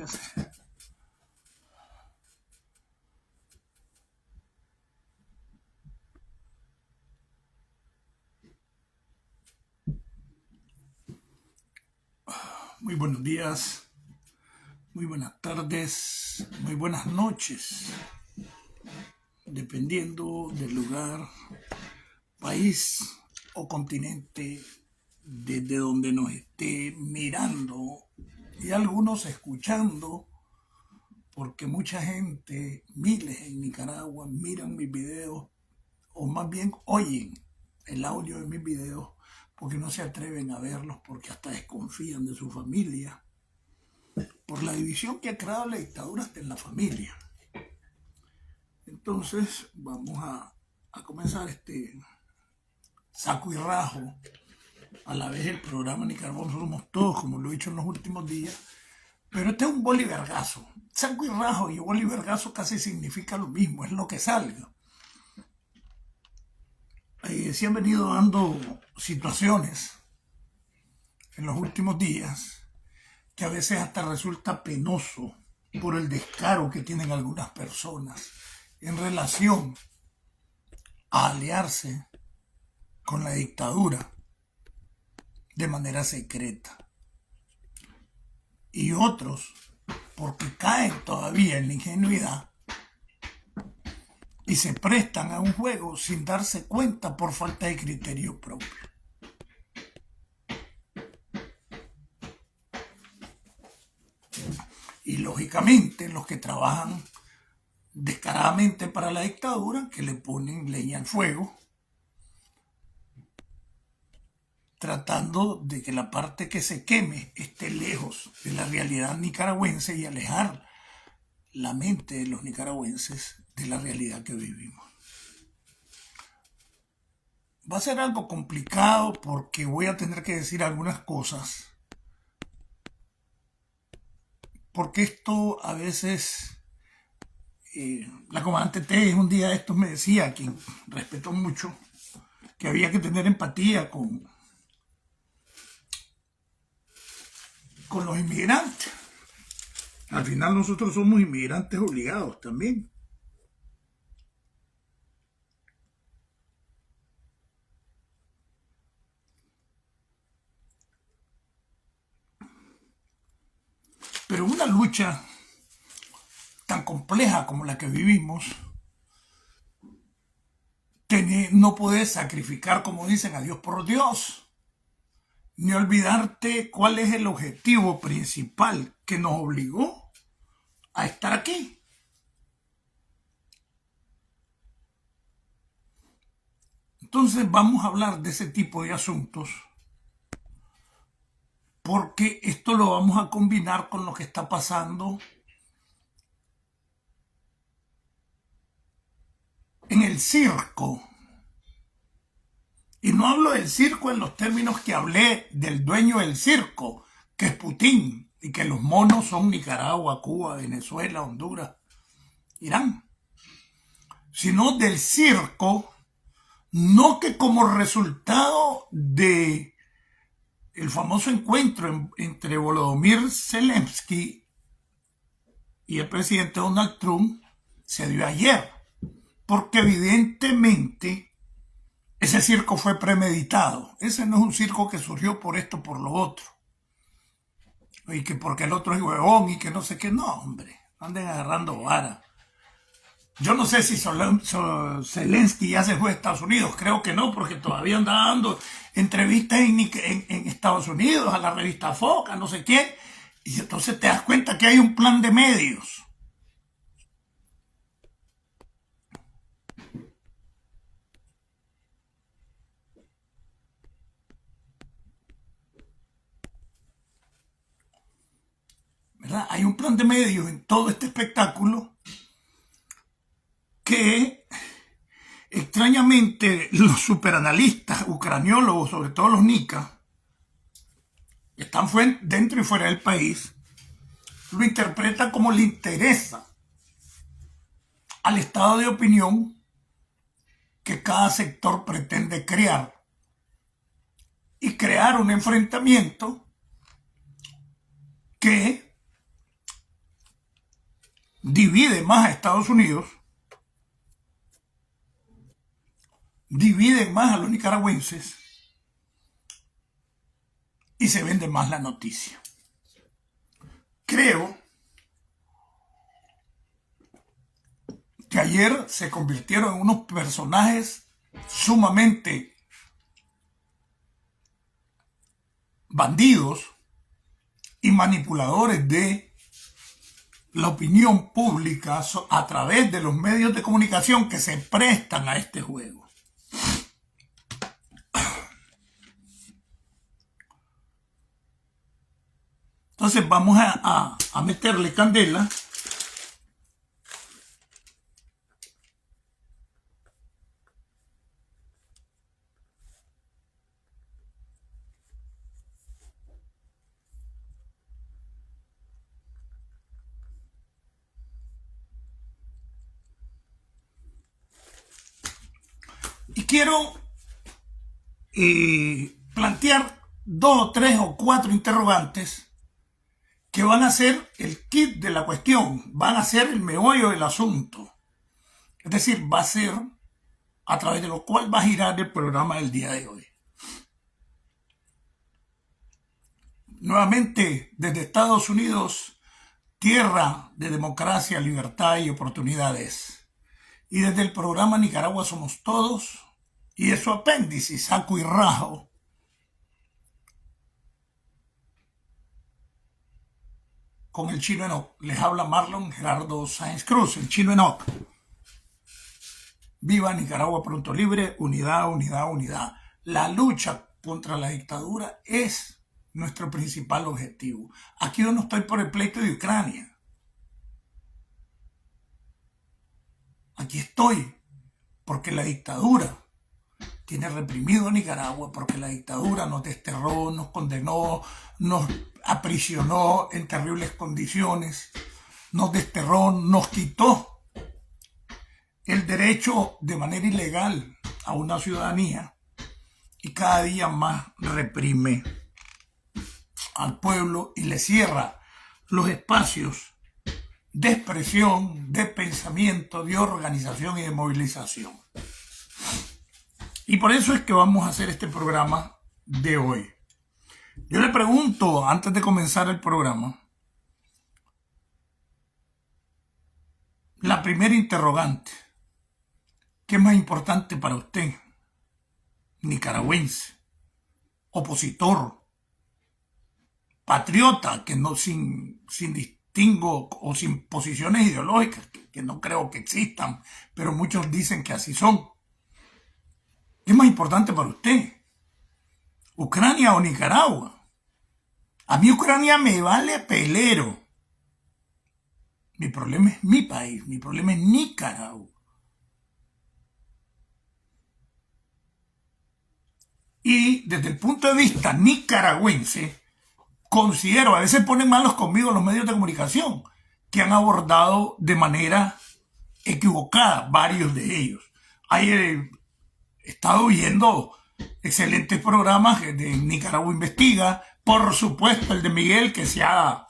Ya sé. Muy buenos días, muy buenas tardes, muy buenas noches, dependiendo del lugar, país o continente desde donde nos esté mirando y algunos escuchando, porque mucha gente, miles en Nicaragua, miran mis videos o más bien oyen el audio de mis videos porque no se atreven a verlos porque hasta desconfían de su familia por la división que ha creado la dictadura hasta en la familia. Entonces vamos a comenzar este saco y rajo, a la vez el programa Nicaragua Somos Todos, como lo he dicho en los últimos días, pero este es un bolivergazo. Saco y rajo y bolivergazo casi significa lo mismo, es lo que salga. Se han venido dando situaciones en los últimos días que a veces hasta resulta penoso por el descaro que tienen algunas personas en relación a aliarse con la dictadura de manera secreta. Y otros, porque caen todavía en la ingenuidad y se prestan a un juego sin darse cuenta por falta de criterio propio. Y lógicamente los que trabajan descaradamente para la dictadura, que le ponen leña al fuego, tratando de que la parte que se queme esté lejos de la realidad nicaragüense y alejar la mente de los nicaragüenses de la realidad que vivimos. Va a ser algo complicado porque voy a tener que decir algunas cosas, porque esto a veces, la comandante T un día de estos me decía, a quien respeto mucho, que había que tener empatía con los inmigrantes. Al final nosotros somos inmigrantes obligados también. Pero una lucha tan compleja como la que vivimos, no puedes sacrificar, como dicen, a Dios por Dios, ni olvidarte cuál es el objetivo principal que nos obligó a estar aquí. Entonces vamos a hablar de ese tipo de asuntos porque esto lo vamos a combinar con lo que está pasando en el circo. Y no hablo del circo en los términos que hablé del dueño del circo, que es Putin, y que los monos son Nicaragua, Cuba, Venezuela, Honduras, Irán, sino del circo, no que como resultado de el famoso encuentro entre Volodymyr Zelensky y el presidente Donald Trump se dio ayer, porque evidentemente ese circo fue premeditado. Ese no es un circo que surgió por esto, por lo otro. Y que porque el otro es huevón y que no sé qué. No, hombre, anden agarrando vara. Yo no sé si Zelensky ya se fue a Estados Unidos. Creo que no, porque todavía anda dando entrevistas en Estados Unidos, a la revista Foca, no sé quién. Y entonces te das cuenta que hay un plan de medios. ¿Verdad? Hay un plan de medios en todo este espectáculo que extrañamente los superanalistas, ucraniólogos, sobre todo los nicas, que están dentro y fuera del país, lo interpretan como le interesa al estado de opinión que cada sector pretende crear y crear un enfrentamiento que divide más a Estados Unidos, divide más a los nicaragüenses y se vende más la noticia. Creo que ayer se convirtieron en unos personajes sumamente bandidos y manipuladores de la opinión pública a través de los medios de comunicación que se prestan a este juego. Entonces vamos a meterle candela. Y quiero plantear 2 o 3 o 4 interrogantes que van a ser el kit de la cuestión, van a ser el meollo del asunto. Es decir, va a ser a través de lo cual va a girar el programa del día de hoy. Nuevamente, desde Estados Unidos, tierra de democracia, libertad y oportunidades. Y desde el programa Nicaragua Somos Todos, y de su apéndice, Saco y Rajo, con el Chino Enoch. Les habla Marlon Gerardo Sáenz Cruz, el Chino Enoch. Viva Nicaragua pronto libre, unidad, unidad, unidad. La lucha contra la dictadura es nuestro principal objetivo. Aquí yo no estoy por el pleito de Ucrania. Aquí estoy porque la dictadura tiene reprimido a Nicaragua, porque la dictadura nos desterró, nos condenó, nos aprisionó en terribles condiciones, nos desterró, nos quitó el derecho de manera ilegal a una ciudadanía y cada día más reprime al pueblo y le cierra los espacios de expresión, de pensamiento, de organización y de movilización. Y por eso es que vamos a hacer este programa de hoy. Yo le pregunto, antes de comenzar el programa, la primera interrogante: ¿qué es más importante para usted? Nicaragüense, opositor, patriota, que no sin distingo o sin posiciones ideológicas, que no creo que existan, pero muchos dicen que así son. ¿Qué es más importante para usted? ¿Ucrania o Nicaragua? A mí Ucrania me vale pelero. Mi problema es mi país, mi problema es Nicaragua. Y desde el punto de vista nicaragüense, considero, a veces ponen malos conmigo los medios de comunicación, que han abordado de manera equivocada varios de ellos. He estado viendo excelentes programas de Nicaragua Investiga, por supuesto el de Miguel, que se ha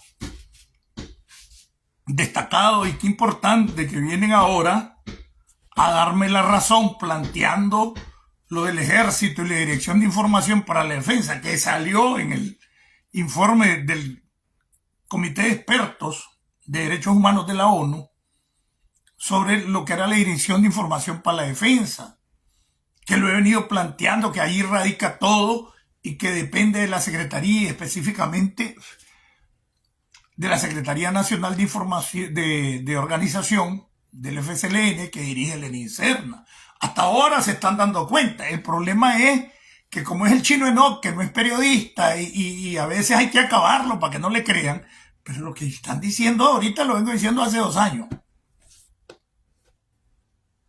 destacado, y qué importante que vienen ahora a darme la razón planteando lo del ejército y la Dirección de Información para la Defensa, que salió en el informe del Comité de Expertos de Derechos Humanos de la ONU sobre lo que era la Dirección de Información para la Defensa, que lo he venido planteando, que ahí radica todo y que depende de la Secretaría, específicamente de la Secretaría Nacional de Información de Organización del FSLN, que dirige Lenín Serna. Hasta ahora se están dando cuenta. El problema es que como es el Chino Enoch, que no es periodista y a veces hay que acabarlo para que no le crean, pero lo que están diciendo ahorita lo vengo diciendo hace 2 años.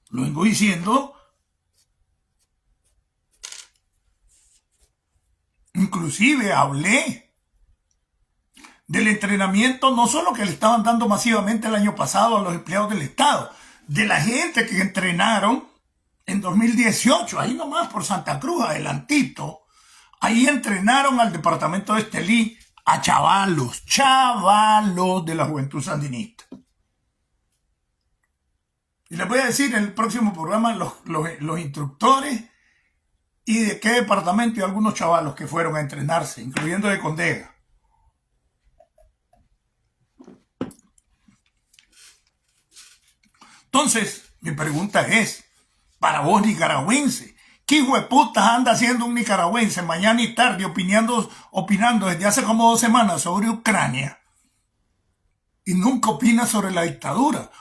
Lo vengo diciendo, inclusive hablé del entrenamiento, no solo que le estaban dando masivamente el año pasado a los empleados del Estado, de la gente que entrenaron en 2018, ahí nomás por Santa Cruz, adelantito, ahí entrenaron al departamento de Estelí a chavalos de la juventud sandinista. Y les voy a decir en el próximo programa los instructores y de qué departamento y algunos chavalos que fueron a entrenarse, incluyendo de Condega. Entonces, mi pregunta es, para vos nicaragüense, ¿qué hijo de putas anda haciendo un nicaragüense mañana y tarde opinando desde hace como 2 semanas sobre Ucrania y nunca opina sobre la dictadura?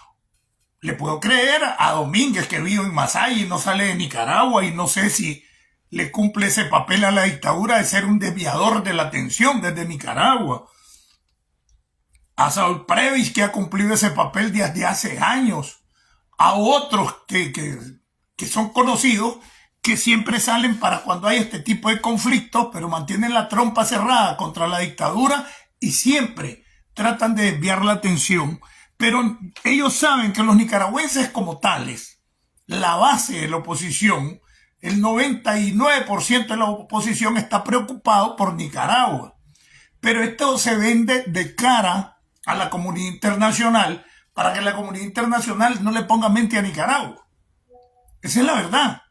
Le puedo creer a Domínguez, que vive en Masaya y no sale de Nicaragua, y no sé si le cumple ese papel a la dictadura de ser un desviador de la atención desde Nicaragua. A Saúl Previs, que ha cumplido ese papel desde hace años. A otros que son conocidos, que siempre salen para cuando hay este tipo de conflictos, pero mantienen la trompa cerrada contra la dictadura y siempre tratan de desviar la atención. Pero ellos saben que los nicaragüenses como tales, la base de la oposición, el 99% de la oposición está preocupado por Nicaragua. Pero esto se vende de cara a la comunidad internacional para que la comunidad internacional no le ponga mente a Nicaragua. Esa es la verdad.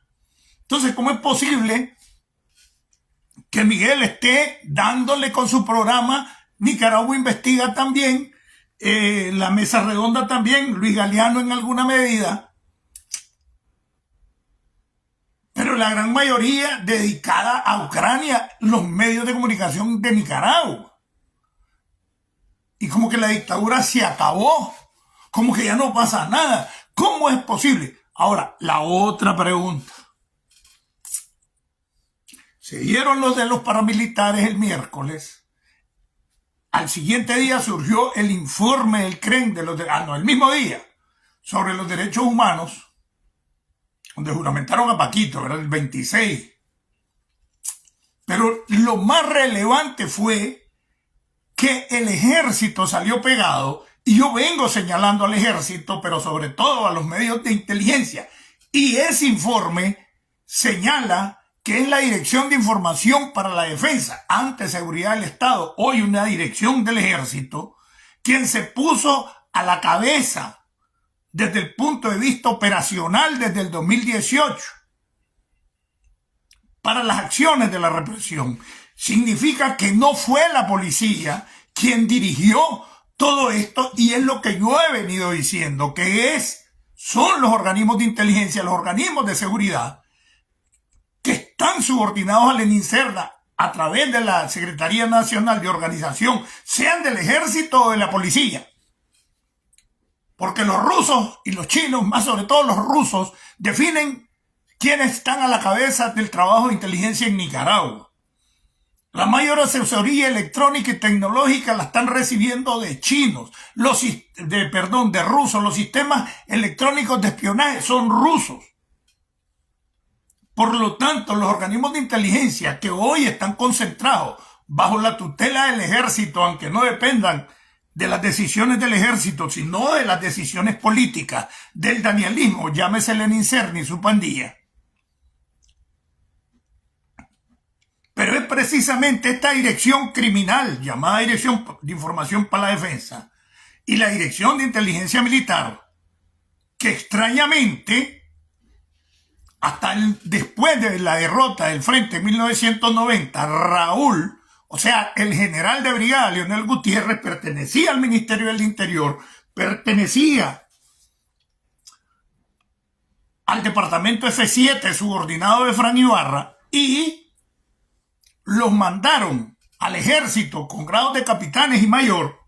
Entonces, ¿cómo es posible que Miguel esté dándole con su programa Nicaragua Investiga también, la Mesa Redonda también, Luis Galeano en alguna medida, pero la gran mayoría dedicada a Ucrania, los medios de comunicación de Nicaragua? Y como que la dictadura se acabó, como que ya no pasa nada. ¿Cómo es posible? Ahora, la otra pregunta. Se dieron los de los paramilitares el miércoles. Al siguiente día surgió el informe del CREN el mismo día, sobre los derechos humanos, donde juramentaron a Paquito, ¿verdad? El 26. Pero lo más relevante fue que el ejército salió pegado, y yo vengo señalando al ejército, pero sobre todo a los medios de inteligencia, y ese informe señala que es la Dirección de Información para la Defensa, antes Seguridad del Estado, hoy una dirección del ejército, quien se puso a la cabeza desde el punto de vista operacional desde el 2018 para las acciones de la represión. Significa que no fue la policía quien dirigió todo esto, y es lo que yo he venido diciendo, que son los organismos de inteligencia, los organismos de seguridad, que están subordinados al ENINCERNA a través de la Secretaría Nacional de Organización, sean del ejército o de la policía. Porque los rusos y los chinos, más sobre todo los rusos, definen quiénes están a la cabeza del trabajo de inteligencia en Nicaragua. La mayor asesoría electrónica y tecnológica la están recibiendo de chinos, de rusos. Los sistemas electrónicos de espionaje son rusos. Por lo tanto, los organismos de inteligencia que hoy están concentrados bajo la tutela del ejército, aunque no dependan de las decisiones del ejército, sino de las decisiones políticas del danielismo, llámese Lenin Cerny y su pandilla. Pero es precisamente esta dirección criminal, llamada Dirección de Información para la Defensa, y la Dirección de Inteligencia Militar, que extrañamente, hasta después de la derrota del Frente en 1990, Raúl, o sea, el general de brigada Leonel Gutiérrez, pertenecía al Ministerio del Interior, pertenecía al departamento F7, subordinado de Fran Ibarra, y los mandaron al ejército con grados de capitanes y mayor,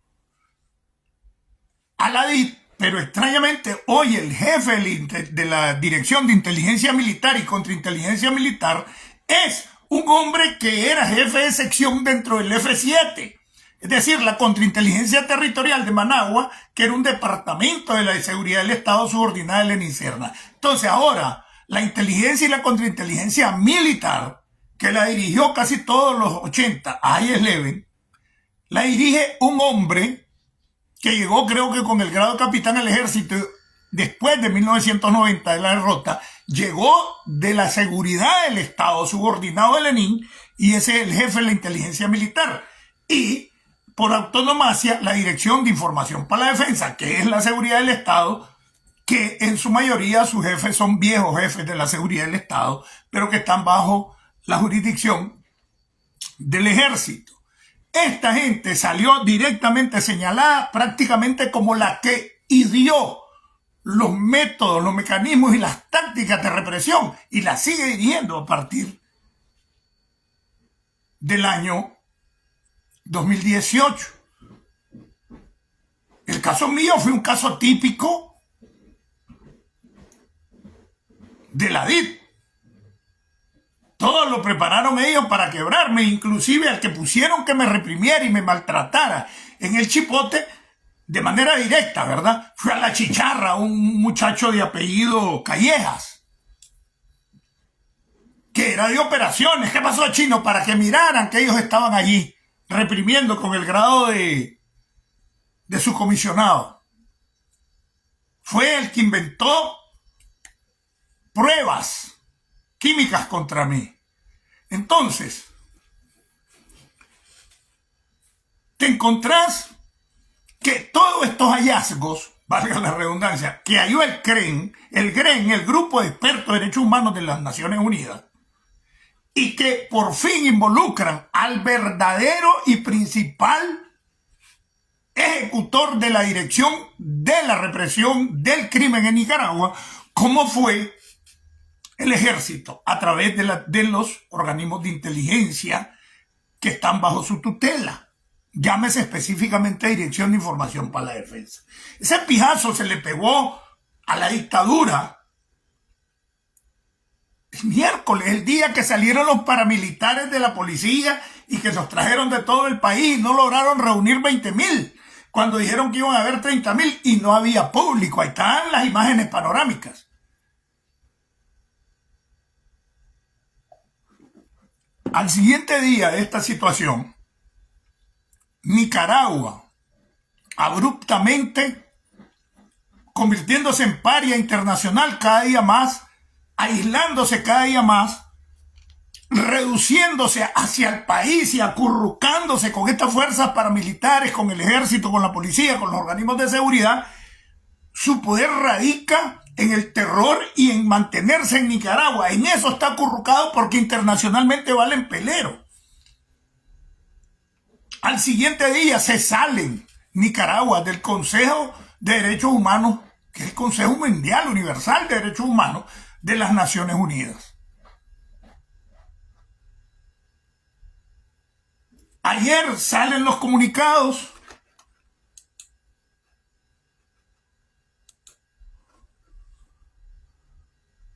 a la DIT. Pero extrañamente hoy el jefe de la Dirección de Inteligencia Militar y Contrainteligencia Militar es un hombre que era jefe de sección dentro del F7, es decir, la Contrainteligencia Territorial de Managua, que era un departamento de la Seguridad del Estado subordinada al ENINCERNA. Entonces ahora la inteligencia y la contrainteligencia militar, que la dirigió casi todos los 80 a IS-11, la dirige un hombre que llegó, creo que con el grado de capitán del ejército después de 1990, de la derrota, llegó de la seguridad del Estado subordinado de Lenin, y ese es el jefe de la inteligencia militar. Y por autonomía, la Dirección de Información para la Defensa, que es la seguridad del Estado, que en su mayoría sus jefes son viejos jefes de la seguridad del Estado, pero que están bajo la jurisdicción del ejército. Esta gente salió directamente señalada prácticamente como la que ideó los métodos, los mecanismos y las tácticas de represión, y la sigue dirigiendo a partir del año 2018. El caso mío fue un caso típico de la DIT. Todo lo prepararon ellos para quebrarme, inclusive al que pusieron que me reprimiera y me maltratara en el Chipote de manera directa, ¿verdad? Fue a la Chicharra, un muchacho de apellido Callejas, que era de operaciones. ¿Qué pasó, Chino? Para que miraran que ellos estaban allí reprimiendo con el grado de subcomisionado. Fue el que inventó pruebas químicas contra mí. Entonces, te encontrás que todos estos hallazgos, valga la redundancia, que halló el GREN, el Grupo de Expertos de Derechos Humanos de las Naciones Unidas, y que por fin involucran al verdadero y principal ejecutor de la dirección de la represión del crimen en Nicaragua, como fue el ejército, a través de los organismos de inteligencia que están bajo su tutela. Llámese específicamente Dirección de Información para la Defensa. Ese pijazo se le pegó a la dictadura el miércoles, el día que salieron los paramilitares de la policía y que nos trajeron de todo el país. No lograron reunir 20,000, cuando dijeron que iban a haber 30,000 y no había público. Ahí están las imágenes panorámicas. Al siguiente día de esta situación, Nicaragua, abruptamente convirtiéndose en paria internacional cada día más, aislándose cada día más, reduciéndose hacia el país y acurrucándose con estas fuerzas paramilitares, con el ejército, con la policía, con los organismos de seguridad. Su poder radica en el terror y en mantenerse en Nicaragua. En eso está acurrucado porque internacionalmente valen pelero. Al siguiente día se salen Nicaragua del Consejo de Derechos Humanos, que es el Consejo Mundial Universal de Derechos Humanos de las Naciones Unidas. Ayer salen los comunicados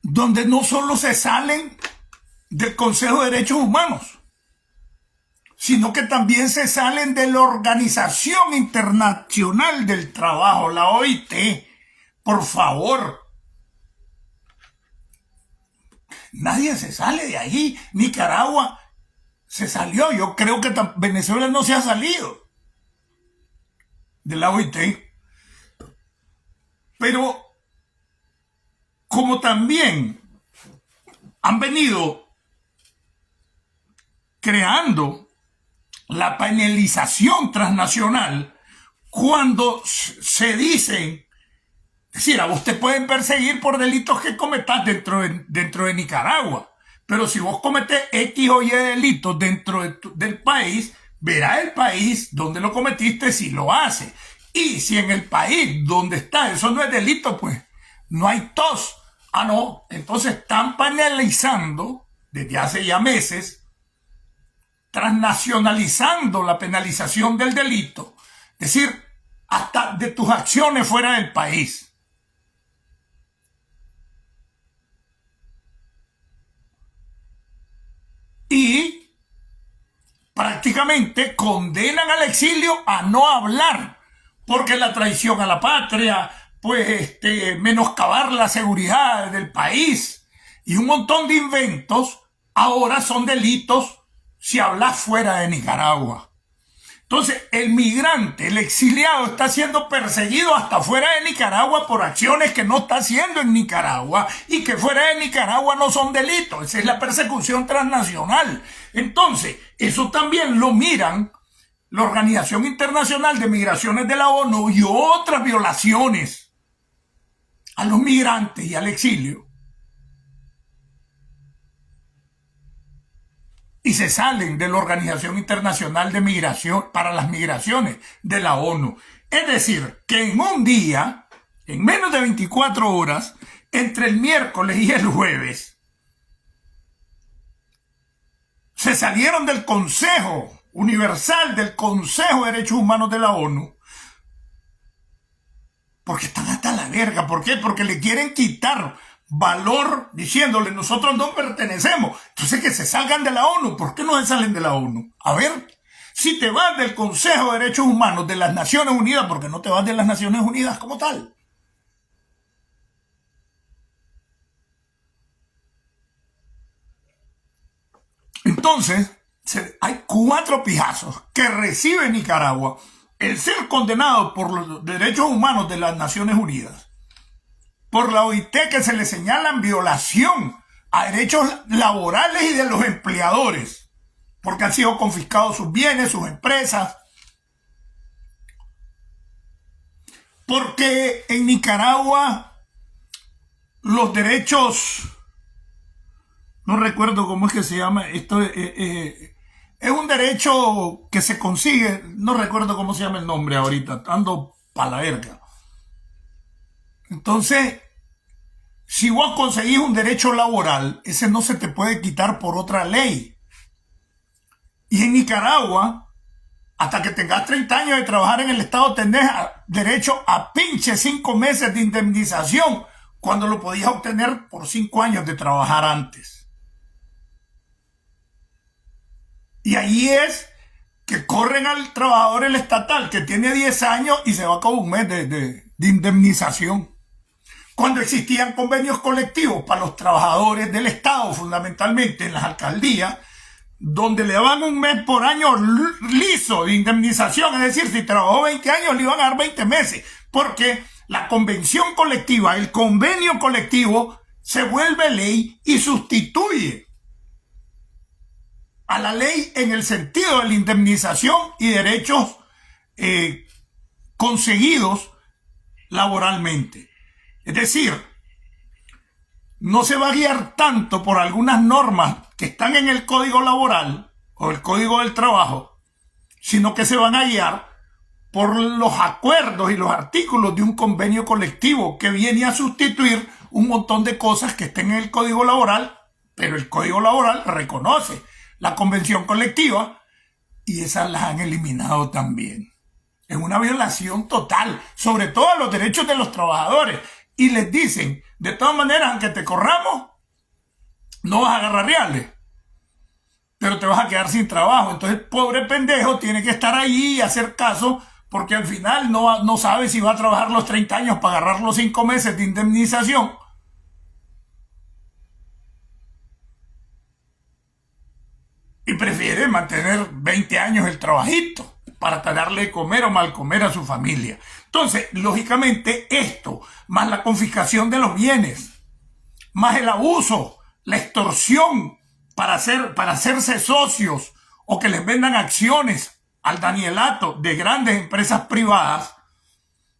donde no solo se salen del Consejo de Derechos Humanos, sino que también se salen de la Organización Internacional del Trabajo, la OIT. Por favor, nadie se sale de ahí. Nicaragua se salió. Yo creo que Venezuela no se ha salido de la OIT. Pero como también han venido creando la penalización transnacional, cuando se dicen, es decir, a vos te pueden perseguir por delitos que cometas dentro de Nicaragua, pero si vos cometés X o Y delitos dentro del país, verá el país donde lo cometiste si lo hace. Y si en el país donde está eso no es delito, pues no hay tos. Ah, no, entonces están penalizando desde hace ya meses, transnacionalizando la penalización del delito, es decir, hasta de tus acciones fuera del país. Y prácticamente condenan al exilio a no hablar, porque la traición a la patria, pues menoscabar la seguridad del país y un montón de inventos ahora son delitos si hablas fuera de Nicaragua. Entonces, el migrante, el exiliado, está siendo perseguido hasta fuera de Nicaragua por acciones que no está haciendo en Nicaragua y que fuera de Nicaragua no son delitos. Esa es la persecución transnacional. Entonces, eso también lo miran la Organización Internacional de Migraciones de la ONU y otras violaciones a los migrantes y al exilio y se salen de la Organización Internacional de Migración para las Migraciones de la ONU. Es decir, que en un día, en menos de 24 horas, entre el miércoles y el jueves, se salieron del Consejo Universal, del Consejo de Derechos Humanos de la ONU, porque están hasta la verga. ¿Por qué? Porque le quieren quitar valor diciéndole nosotros no pertenecemos. Entonces que se salgan de la ONU. ¿Por qué no se salen de la ONU? A ver, si te vas del Consejo de Derechos Humanos de las Naciones Unidas, ¿por qué no te vas de las Naciones Unidas como tal? Entonces, hay 4 pijazos que recibe Nicaragua el ser condenado por los derechos humanos de las Naciones Unidas, por la OIT, que se le señalan violación a derechos laborales y de los empleadores, porque han sido confiscados sus bienes, sus empresas, porque en Nicaragua los derechos, no recuerdo cómo es que se llama, esto es un derecho que se consigue, no recuerdo cómo se llama el nombre ahorita, ando pa' la verga. Entonces, si vos conseguís un derecho laboral, ese no se te puede quitar por otra ley. Y en Nicaragua, hasta que tengas 30 años de trabajar en el Estado, tenés derecho a pinche 5 meses de indemnización, cuando lo podías obtener por 5 años de trabajar antes. Y ahí es que corren al trabajador el estatal que tiene 10 años y se va con un mes de indemnización. Cuando existían convenios colectivos para los trabajadores del Estado, fundamentalmente en las alcaldías, donde le daban un mes por año liso de indemnización, es decir, si trabajó 20 años le iban a dar 20 meses, porque la convención colectiva, el convenio colectivo, se vuelve ley y sustituye a la ley en el sentido de la indemnización y derechos conseguidos laboralmente. Es decir, no se va a guiar tanto por algunas normas que están en el Código Laboral o el Código del Trabajo, sino que se van a guiar por los acuerdos y los artículos de un convenio colectivo que viene a sustituir un montón de cosas que estén en el Código Laboral, pero el Código Laboral reconoce la convención colectiva y esas las han eliminado también. Es una violación total, sobre todo a los derechos de los trabajadores. Y les dicen, de todas maneras, aunque te corramos, no vas a agarrar reales, pero te vas a quedar sin trabajo. Entonces, pobre pendejo tiene que estar ahí y hacer caso, porque al final no sabe si va a trabajar los 30 años para agarrar los 5 meses de indemnización. Y prefiere mantener 20 años el trabajito para darle de comer o mal comer a su familia. Entonces, lógicamente, esto, más la confiscación de los bienes, más el abuso, la extorsión para hacerse socios o que les vendan acciones al danielato de grandes empresas privadas,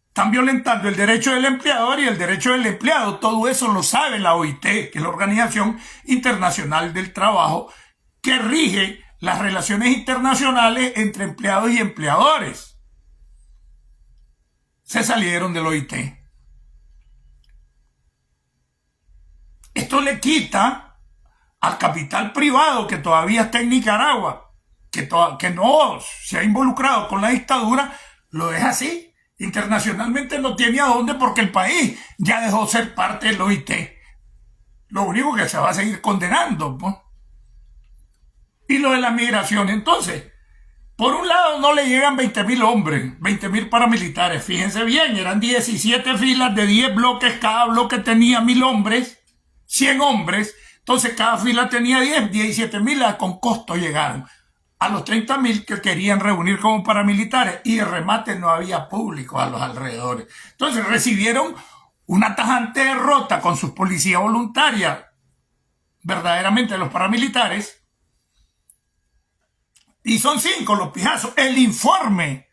están violentando el derecho del empleador y el derecho del empleado. Todo eso lo sabe la OIT, que es la Organización Internacional del Trabajo, que rige las relaciones internacionales entre empleados y empleadores. Se salieron del OIT. Esto le quita al capital privado que todavía está en Nicaragua, que no se ha involucrado con la dictadura, lo deja así. Internacionalmente no tiene a dónde porque el país ya dejó de ser parte del OIT. Lo único que se va a seguir condenando, ¿no? Y lo de la migración, entonces, por un lado no le llegan 20.000 hombres, 20.000 paramilitares, fíjense bien, eran 17 filas de 10 bloques, cada bloque tenía 1.000 hombres, 100 hombres, entonces cada fila tenía 17.000 con costo llegaron a los 30.000 que querían reunir como paramilitares y de remate no había público a los alrededores. Entonces recibieron una tajante derrota con sus policías voluntarias, verdaderamente los paramilitares. Y son 5 los pijazos. El informe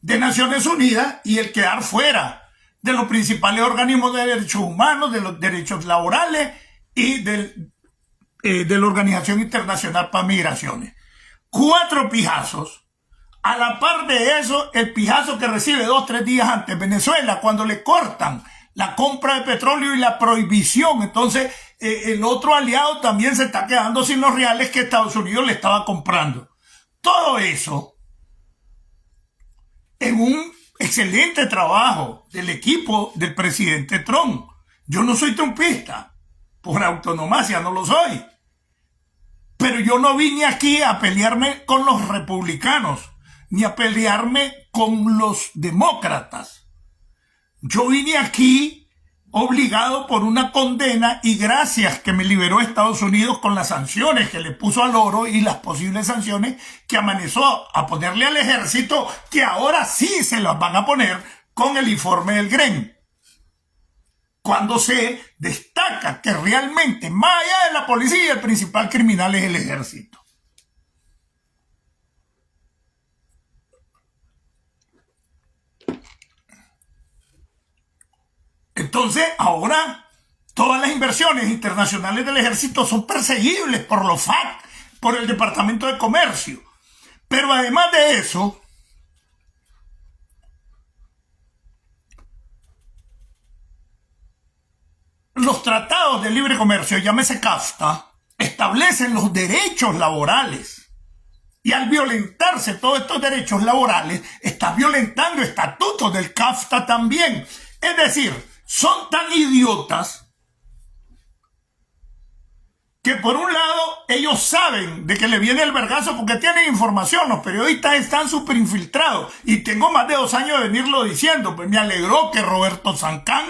de Naciones Unidas y el quedar fuera de los principales organismos de derechos humanos, de los derechos laborales y de la Organización Internacional para Migraciones. 4 pijazos. A la par de eso, el pijazo que recibe 2 o 3 días antes Venezuela, cuando le cortan la compra de petróleo y la prohibición. Entonces, el otro aliado también se está quedando sin los reales que Estados Unidos le estaba comprando. Todo eso en un excelente trabajo del equipo del presidente Trump. Yo no soy trumpista, por autonomía no lo soy. Pero yo no vine aquí a pelearme con los republicanos, ni a pelearme con los demócratas. Yo vine aquí obligado por una condena y gracias que me liberó Estados Unidos con las sanciones que le puso al oro y las posibles sanciones que amenazó a ponerle al ejército, que ahora sí se las van a poner con el informe del GREN. Cuando se destaca que realmente, más allá de la policía, el principal criminal es el ejército. Entonces, ahora todas las inversiones internacionales del ejército son perseguibles por los FAC, por el Departamento de Comercio. Pero además de eso, los tratados de libre comercio, llámese CAFTA, establecen los derechos laborales. Y al violentarse todos estos derechos laborales, está violentando estatutos del CAFTA también. Es decir, son tan idiotas que por un lado ellos saben de que le viene el vergazo porque tienen información, los periodistas están súper infiltrados y tengo más de 2 años de venirlo diciendo. Pues me alegró que Roberto Sancán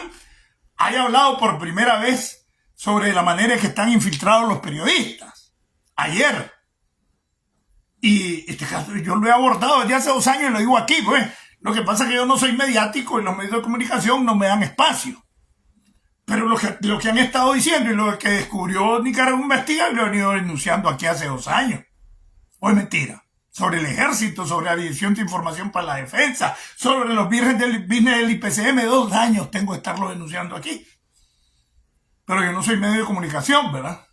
haya hablado por primera vez sobre la manera en que están infiltrados los periodistas ayer, y este caso yo lo he abordado desde hace 2 años y lo digo aquí. Pues lo que pasa es que yo no soy mediático y los medios de comunicación no me dan espacio. Pero lo que han estado diciendo y lo que descubrió Nicaragua Investiga lo he venido denunciando aquí hace 2 años. ¿O es mentira? Sobre el ejército, sobre la División de Información para la Defensa, sobre los business del IPCM, 2 años tengo que estarlo denunciando aquí. Pero yo no soy medio de comunicación, ¿verdad?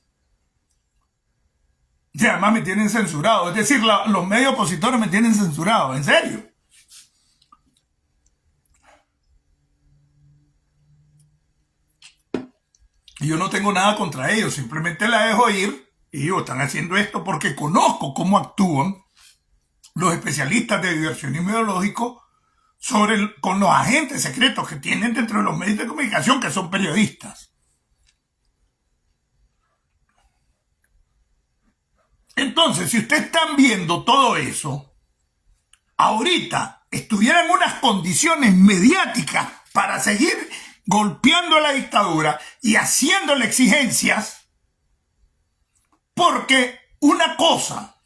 Y además me tienen censurado. Es decir, los medios opositores me tienen censurado, en serio. Y yo no tengo nada contra ellos, simplemente la dejo ir y digo, están haciendo esto porque conozco cómo actúan los especialistas de diversionismo ideológico con los agentes secretos que tienen dentro de los medios de comunicación, que son periodistas. Entonces, si ustedes están viendo todo eso, ahorita estuvieran en unas condiciones mediáticas para seguir golpeando a la dictadura y haciéndole exigencias, porque una cosa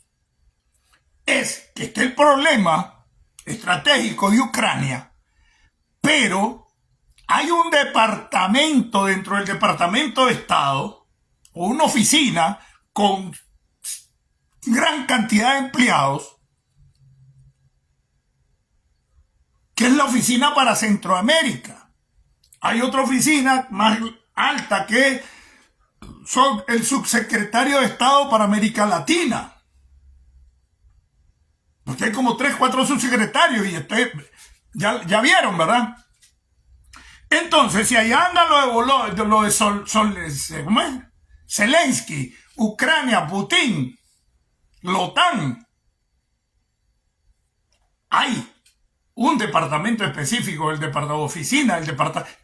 es que esté el problema estratégico de Ucrania, pero hay un departamento dentro del Departamento de Estado, o una oficina con gran cantidad de empleados, que es la oficina para Centroamérica. Hay otra oficina más alta que son el subsecretario de Estado para América Latina. Porque hay como 3, 4 subsecretarios y ya vieron, ¿verdad? Entonces, si ahí anda lo de ¿cómo es? Zelensky, Ucrania, Putin, la OTAN, hay un departamento específico, el departamento de oficina,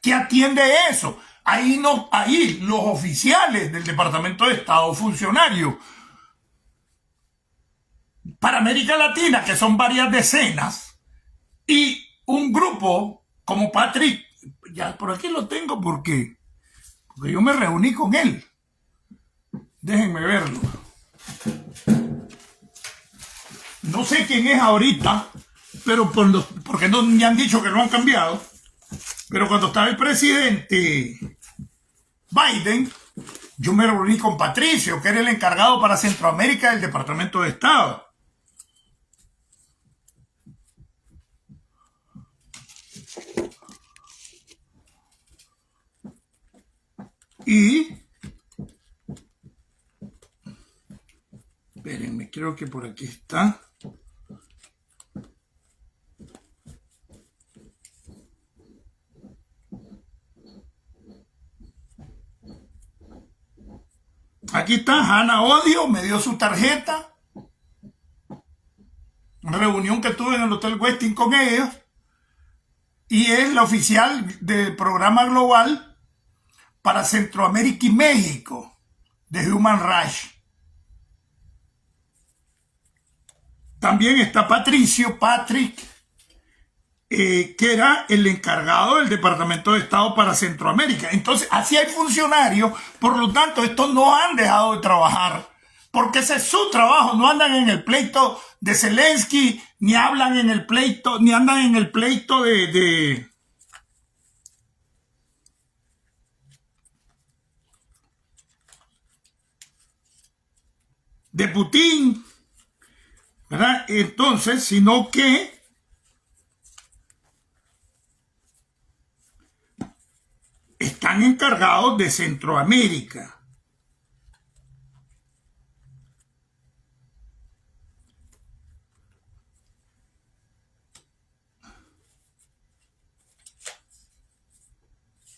que atiende eso. Ahí los oficiales del Departamento de Estado, funcionarios para América Latina, que son varias decenas, y un grupo como Patrick, ya por aquí lo tengo porque yo me reuní con él. Déjenme verlo. No sé quién es ahorita, pero porque no me han dicho que no han cambiado. Pero cuando estaba el presidente Biden, yo me reuní con Patricio, que era el encargado para Centroamérica del Departamento de Estado. Y espérenme, creo que por aquí está. Aquí está, Ana Odio me dio su tarjeta. Reunión que tuve en el Hotel Westin con ellos. Y es la oficial del programa global para Centroamérica y México de Human Rights. También está Patrick, que era el encargado del Departamento de Estado para Centroamérica. Entonces, así hay funcionarios, por lo tanto, estos no han dejado de trabajar, porque ese es su trabajo. No andan en el pleito de Zelensky, ni hablan en el pleito, ni andan en el pleito de Putin, ¿verdad? Entonces, sino que están encargados de Centroamérica.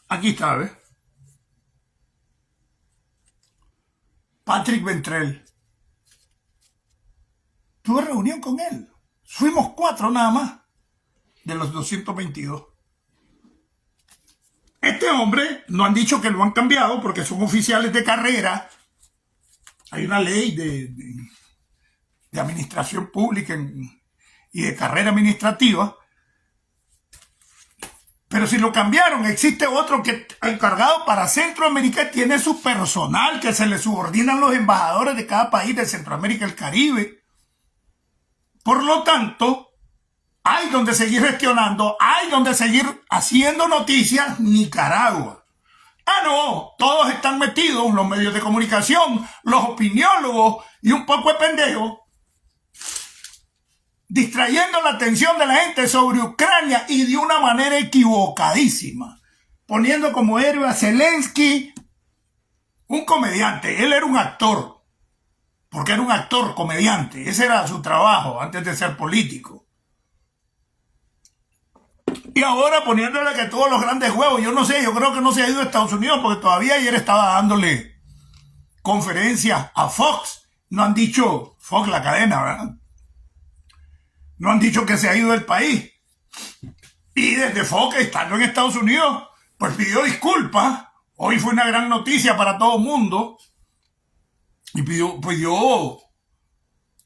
Aquí está, ¿ves? Patrick Ventrell. Tuve reunión con él. Fuimos 4 nada más de los 222. Este hombre, no han dicho que lo han cambiado porque son oficiales de carrera. Hay una ley de administración pública y de carrera administrativa. Pero si lo cambiaron, existe otro que encargado para Centroamérica, tiene su personal que se le subordinan los embajadores de cada país de Centroamérica y el Caribe. Por lo tanto, hay donde seguir gestionando, hay donde seguir haciendo noticias. Nicaragua. Ah, no, todos están metidos, los medios de comunicación, los opiniólogos y un poco de pendejos, distrayendo la atención de la gente sobre Ucrania y de una manera equivocadísima, poniendo como héroe a Zelensky, un comediante. Él era un actor, porque era un actor comediante. Ese era su trabajo antes de ser político. Y ahora poniéndole que todos los grandes juegos, yo no sé, yo creo que no se ha ido a Estados Unidos porque todavía ayer estaba dándole conferencias a Fox. No han dicho, Fox la cadena, ¿verdad? No han dicho que se ha ido del país. Y desde Fox, estando en Estados Unidos, pues pidió disculpas. Hoy fue una gran noticia para todo el mundo. Y pidió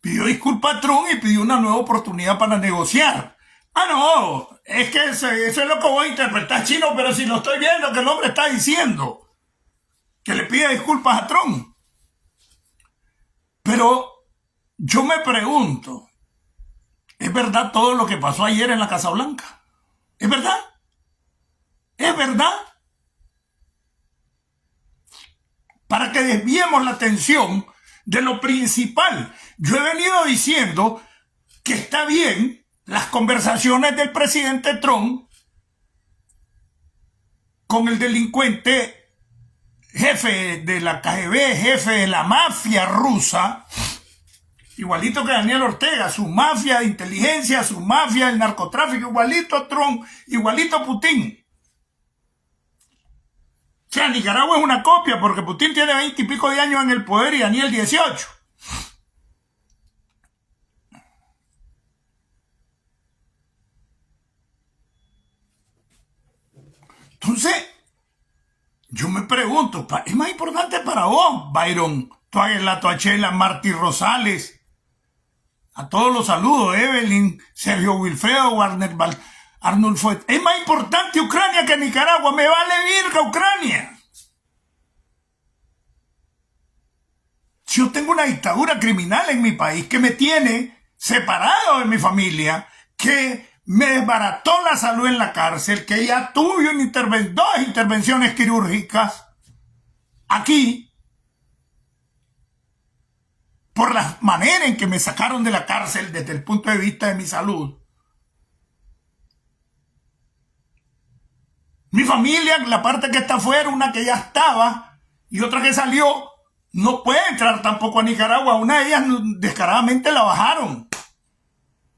disculpas a Trump y pidió una nueva oportunidad para negociar. Ah, no, es que eso es lo que voy a interpretar, chino, pero si lo estoy viendo que el hombre está diciendo que le pide disculpas a Trump. Pero yo me pregunto, ¿es verdad todo lo que pasó ayer en la Casa Blanca? ¿Es verdad? ¿Es verdad? Para que desviemos la atención de lo principal. Yo he venido diciendo que está bien las conversaciones del presidente Trump con el delincuente jefe de la KGB, jefe de la mafia rusa, igualito que Daniel Ortega, su mafia de inteligencia, su mafia del narcotráfico, igualito a Trump, igualito a Putin. O sea, Nicaragua es una copia porque Putin tiene 20 y pico de años en el poder y Daniel 18. Entonces, yo me pregunto, ¿es más importante para vos, Byron, Tuaguela, Toachela, Martí Rosales? A todos los saludos, Evelyn, Sergio Wilfredo, Warner Arnold Fuet. ¿Es más importante Ucrania que Nicaragua? Me vale virga Ucrania. Si yo tengo una dictadura criminal en mi país que me tiene separado de mi familia, que me desbarató la salud en la cárcel, que ya tuve dos intervenciones quirúrgicas aquí, por la manera en que me sacaron de la cárcel desde el punto de vista de mi salud. Mi familia, la parte que está afuera, una que ya estaba y otra que salió no puede entrar tampoco a Nicaragua. Una de ellas descaradamente la bajaron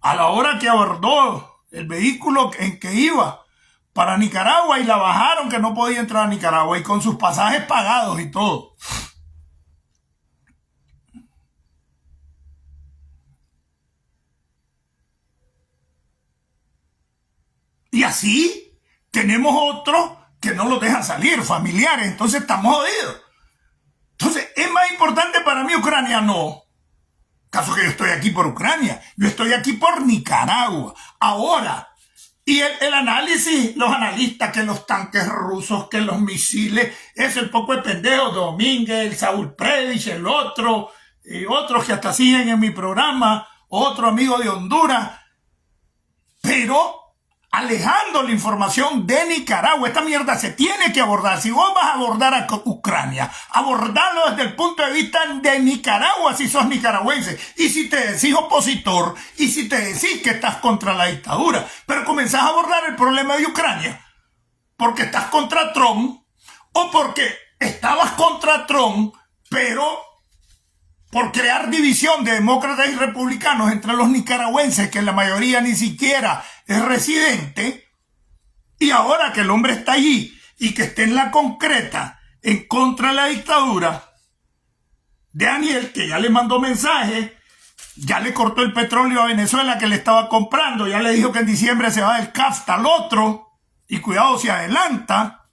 a la hora que abordó el vehículo en que iba para Nicaragua, y la bajaron, que no podía entrar a Nicaragua, y con sus pasajes pagados y todo. Y así tenemos otros que no los dejan salir, familiares. Entonces estamos jodidos. Entonces, ¿es más importante para mí Ucrania? No. Caso que yo estoy aquí por Ucrania. Yo estoy aquí por Nicaragua. Ahora, y el análisis, los analistas, que los tanques rusos, que los misiles, es el poco de pendejos, Domínguez, el Saúl Predich, el otro, y otros que hasta siguen en mi programa, otro amigo de Honduras, pero alejando la información de Nicaragua. Esta mierda se tiene que abordar. Si vos vas a abordar a Ucrania, abordarlo desde el punto de vista de Nicaragua, si sos nicaragüense, y si te decís opositor, y si te decís que estás contra la dictadura, pero comenzás a abordar el problema de Ucrania porque estás contra Trump, o porque estabas contra Trump, pero por crear división de demócratas y republicanos entre los nicaragüenses, que la mayoría ni siquiera es residente, y ahora que el hombre está allí y que está en la concreta en contra de la dictadura, Daniel, que ya le mandó mensaje, ya le cortó el petróleo a Venezuela que le estaba comprando, ya le dijo que en diciembre se va del CAFTA al otro, y cuidado si adelanta.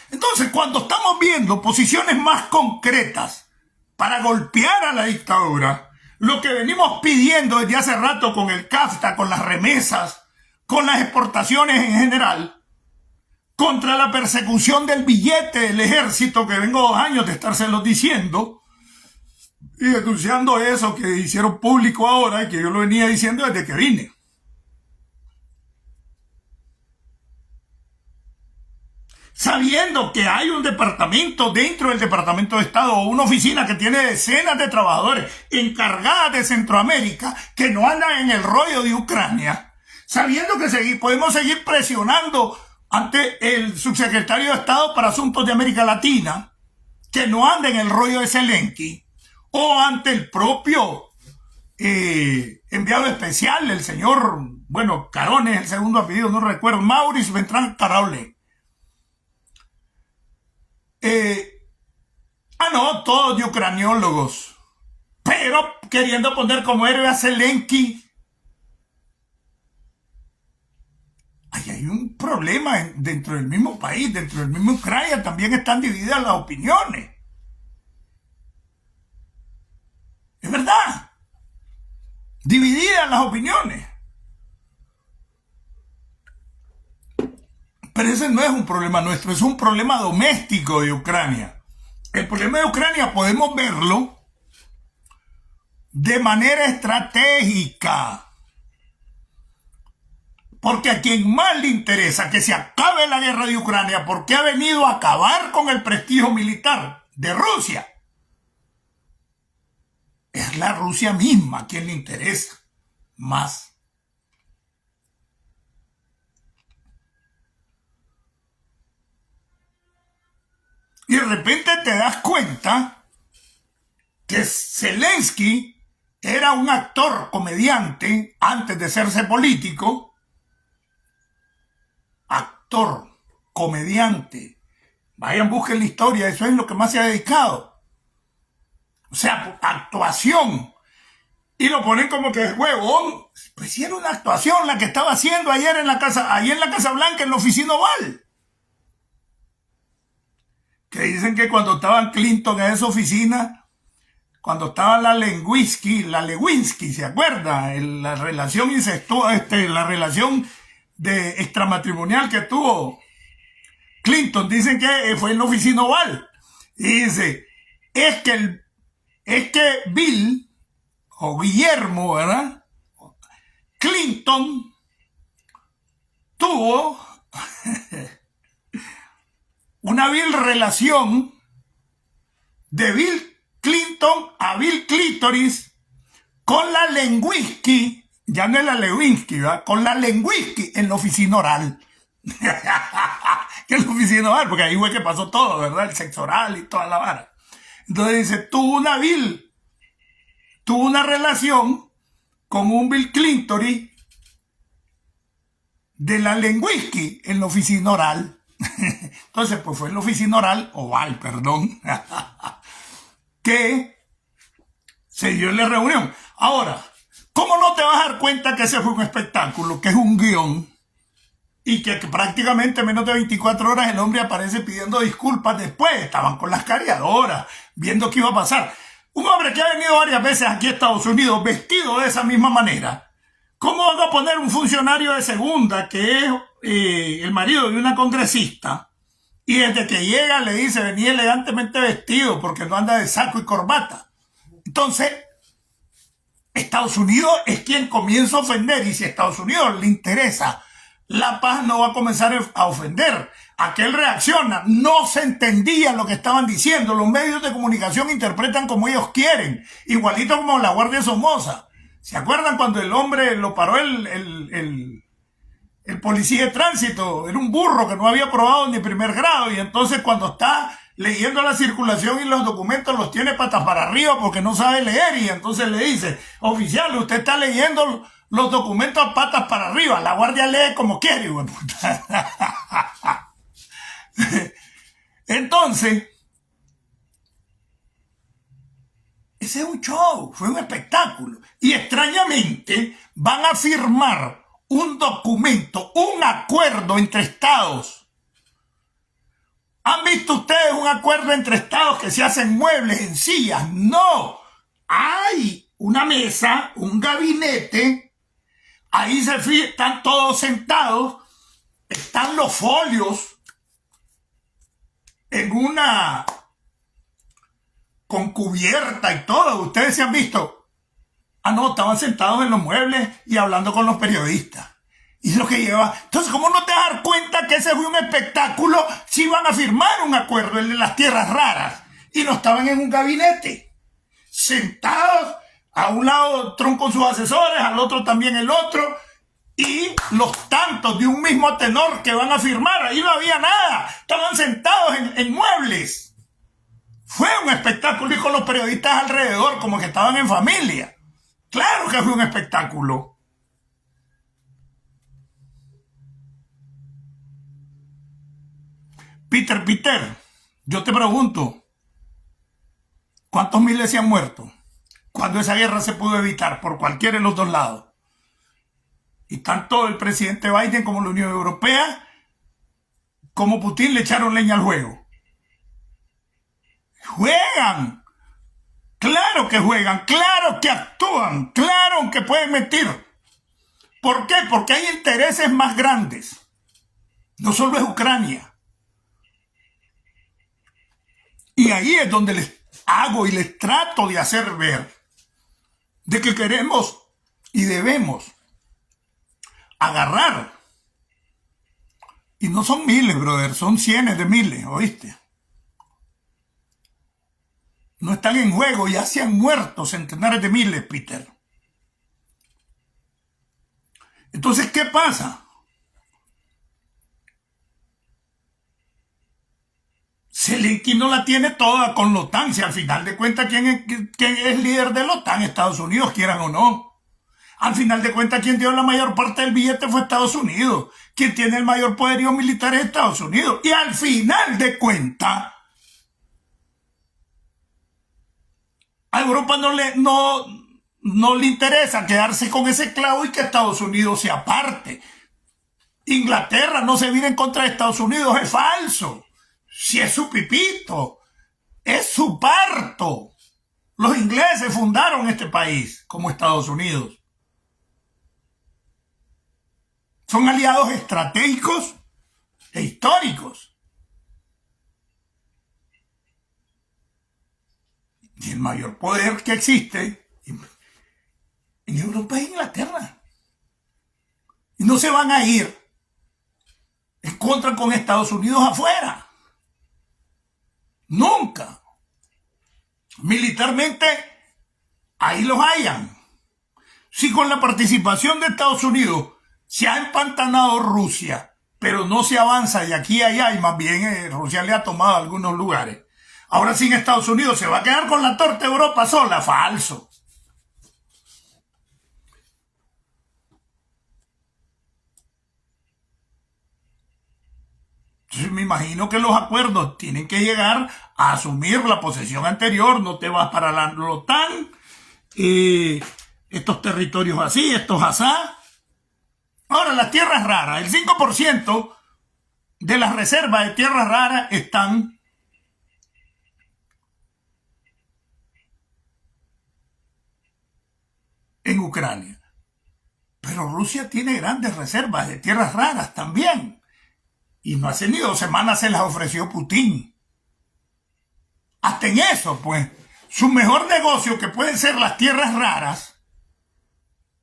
Entonces, cuando estamos viendo posiciones más concretas para golpear a la dictadura, lo que venimos pidiendo desde hace rato con el CAFTA, con las remesas, con las exportaciones en general, contra la persecución del billete del ejército, que vengo 2 años de estárselos diciendo y denunciando eso que hicieron público ahora y que yo lo venía diciendo desde que vine. Sabiendo que hay un departamento dentro del Departamento de Estado, o una oficina que tiene decenas de trabajadores encargadas de Centroamérica que no andan en el rollo de Ucrania, sabiendo que podemos seguir presionando ante el subsecretario de Estado para Asuntos de América Latina, que no anda en el rollo de Zelensky, o ante el propio enviado especial, el señor, Carones, el segundo apellido, no recuerdo, Maurice Bertrand Carolle. Todos de ucraniólogos, pero queriendo poner como héroe a Zelensky. Hay un problema dentro del mismo país, dentro del mismo Ucrania, también están divididas las opiniones. Es verdad, divididas las opiniones. Pero ese no es un problema nuestro, es un problema doméstico de Ucrania. El problema de Ucrania podemos verlo de manera estratégica, porque a quien más le interesa que se acabe la guerra de Ucrania, porque ha venido a acabar con el prestigio militar de Rusia, es la Rusia misma a quien le interesa más. Y de repente te das cuenta que Zelensky era un actor, comediante, antes de hacerse político. Actor, comediante. Vayan, busquen la historia, eso es lo que más se ha dedicado. O sea, actuación. Y lo ponen como que es huevón. Pues sí, era una actuación la que estaba haciendo ayer en la Casa Blanca, en la oficina Oval. Que dicen que cuando estaba Clinton en esa oficina, cuando estaba la Lewinsky, ¿se acuerda? La relación incestuosa, la relación extramatrimonial que tuvo Clinton, dicen que fue en la oficina Oval. Y dice, es que Bill, o Guillermo, ¿verdad? Clinton tuvo una vil relación de Bill Clinton a Bill Clitoris con la Lewinsky, ya no es la Lewinsky, ¿verdad? Con la Lewinsky en la oficina Oral. que en la oficina oval, porque ahí fue que pasó todo, ¿verdad? El sexo oral y toda la vara. Entonces dice, tuvo una relación con un Bill Clinton de la Lewinsky en la oficina oral. Entonces, pues fue en la oficina oval, perdón, que se dio en la reunión. Ahora, ¿cómo no te vas a dar cuenta que ese fue un espectáculo, que es un guión, y que prácticamente en menos de 24 horas el hombre aparece pidiendo disculpas después? Estaban con las cariadoras, viendo qué iba a pasar. Un hombre que ha venido varias veces aquí a Estados Unidos vestido de esa misma manera, ¿cómo van a poner un funcionario de segunda que es el marido de una congresista, y desde que llega le dice venía elegantemente vestido porque no anda de saco y corbata? Entonces, Estados Unidos es quien comienza a ofender, y si a Estados Unidos le interesa la paz, no va a comenzar a ofender. Aquel reacciona, no se entendía lo que estaban diciendo, los medios de comunicación interpretan como ellos quieren, igualito como la Guardia Somoza. ¿Se acuerdan cuando el hombre lo paró el policía de tránsito? Era un burro que no había probado ni primer grado, y entonces cuando está leyendo la circulación y los documentos los tiene patas para arriba porque no sabe leer, y entonces le dice, oficial, usted está leyendo los documentos patas para arriba, la guardia lee como quiere, güey. Entonces, ese es un show, fue un espectáculo. Y extrañamente van a firmar un documento, un acuerdo entre estados. ¿Han visto ustedes un acuerdo entre estados que se hacen muebles en sillas? No. Hay una mesa, un gabinete, ahí están todos sentados, están los folios en una con cubierta y todo. Ustedes se han visto. Ah, no, estaban sentados en los muebles y hablando con los periodistas. Y es lo que lleva. Entonces, ¿cómo no te vas a dar cuenta que ese fue un espectáculo si iban a firmar un acuerdo, el de las tierras raras, y no estaban en un gabinete? Sentados, a un lado Trump con sus asesores, al otro también el otro, y los tantos de un mismo tenor que van a firmar. Ahí no había nada. Estaban sentados en muebles. Fue un espectáculo, y con los periodistas alrededor, como que estaban en familia. Claro que fue un espectáculo. Peter, yo te pregunto, ¿cuántos miles se han muerto cuando esa guerra se pudo evitar por cualquiera de los dos lados? Y tanto el presidente Biden como la Unión Europea, como Putin, le echaron leña al juego. Juegan. Claro que juegan, claro que actúan, claro que pueden mentir. ¿Por qué? Porque hay intereses más grandes. No solo es Ucrania. Y ahí es donde les hago y les trato de hacer ver de que queremos y debemos agarrar. Y no son miles, brother, son cientos de miles, ¿oíste? No están en juego, ya se han muerto centenares de miles, Peter. Entonces, ¿qué pasa? Zelensky no la tiene toda con la OTAN. Si al final de cuentas, ¿quién es líder de la OTAN? Estados Unidos, quieran o no. Al final de cuentas, quien dio la mayor parte del billete fue Estados Unidos. Quien tiene el mayor poderío militar es Estados Unidos. Y al final de cuentas, a Europa no le interesa quedarse con ese clavo y que Estados Unidos se aparte. Inglaterra no se viene en contra de Estados Unidos, es falso. Si es su pipito, es su parto. Los ingleses fundaron este país como Estados Unidos. Son aliados estratégicos e históricos. Y el mayor poder que existe en Europa es Inglaterra. Y no se van a ir en contra con Estados Unidos afuera. Nunca. Militarmente, ahí los hayan. Si con la participación de Estados Unidos se ha empantanado Rusia pero no se avanza de aquí a allá y más bien Rusia le ha tomado algunos lugares. Ahora sin Estados Unidos se va a quedar con la torta Europa sola. Falso. Entonces me imagino que los acuerdos tienen que llegar a asumir la posesión anterior. No te vas para la OTAN. Estos territorios así, estos asá. Ahora, las tierras raras. El 5% de las reservas de tierras raras están en Ucrania. Pero Rusia tiene grandes reservas de tierras raras también. Y no hace ni 2 semanas se las ofreció Putin. Hasta en eso, pues, su mejor negocio, que pueden ser las tierras raras,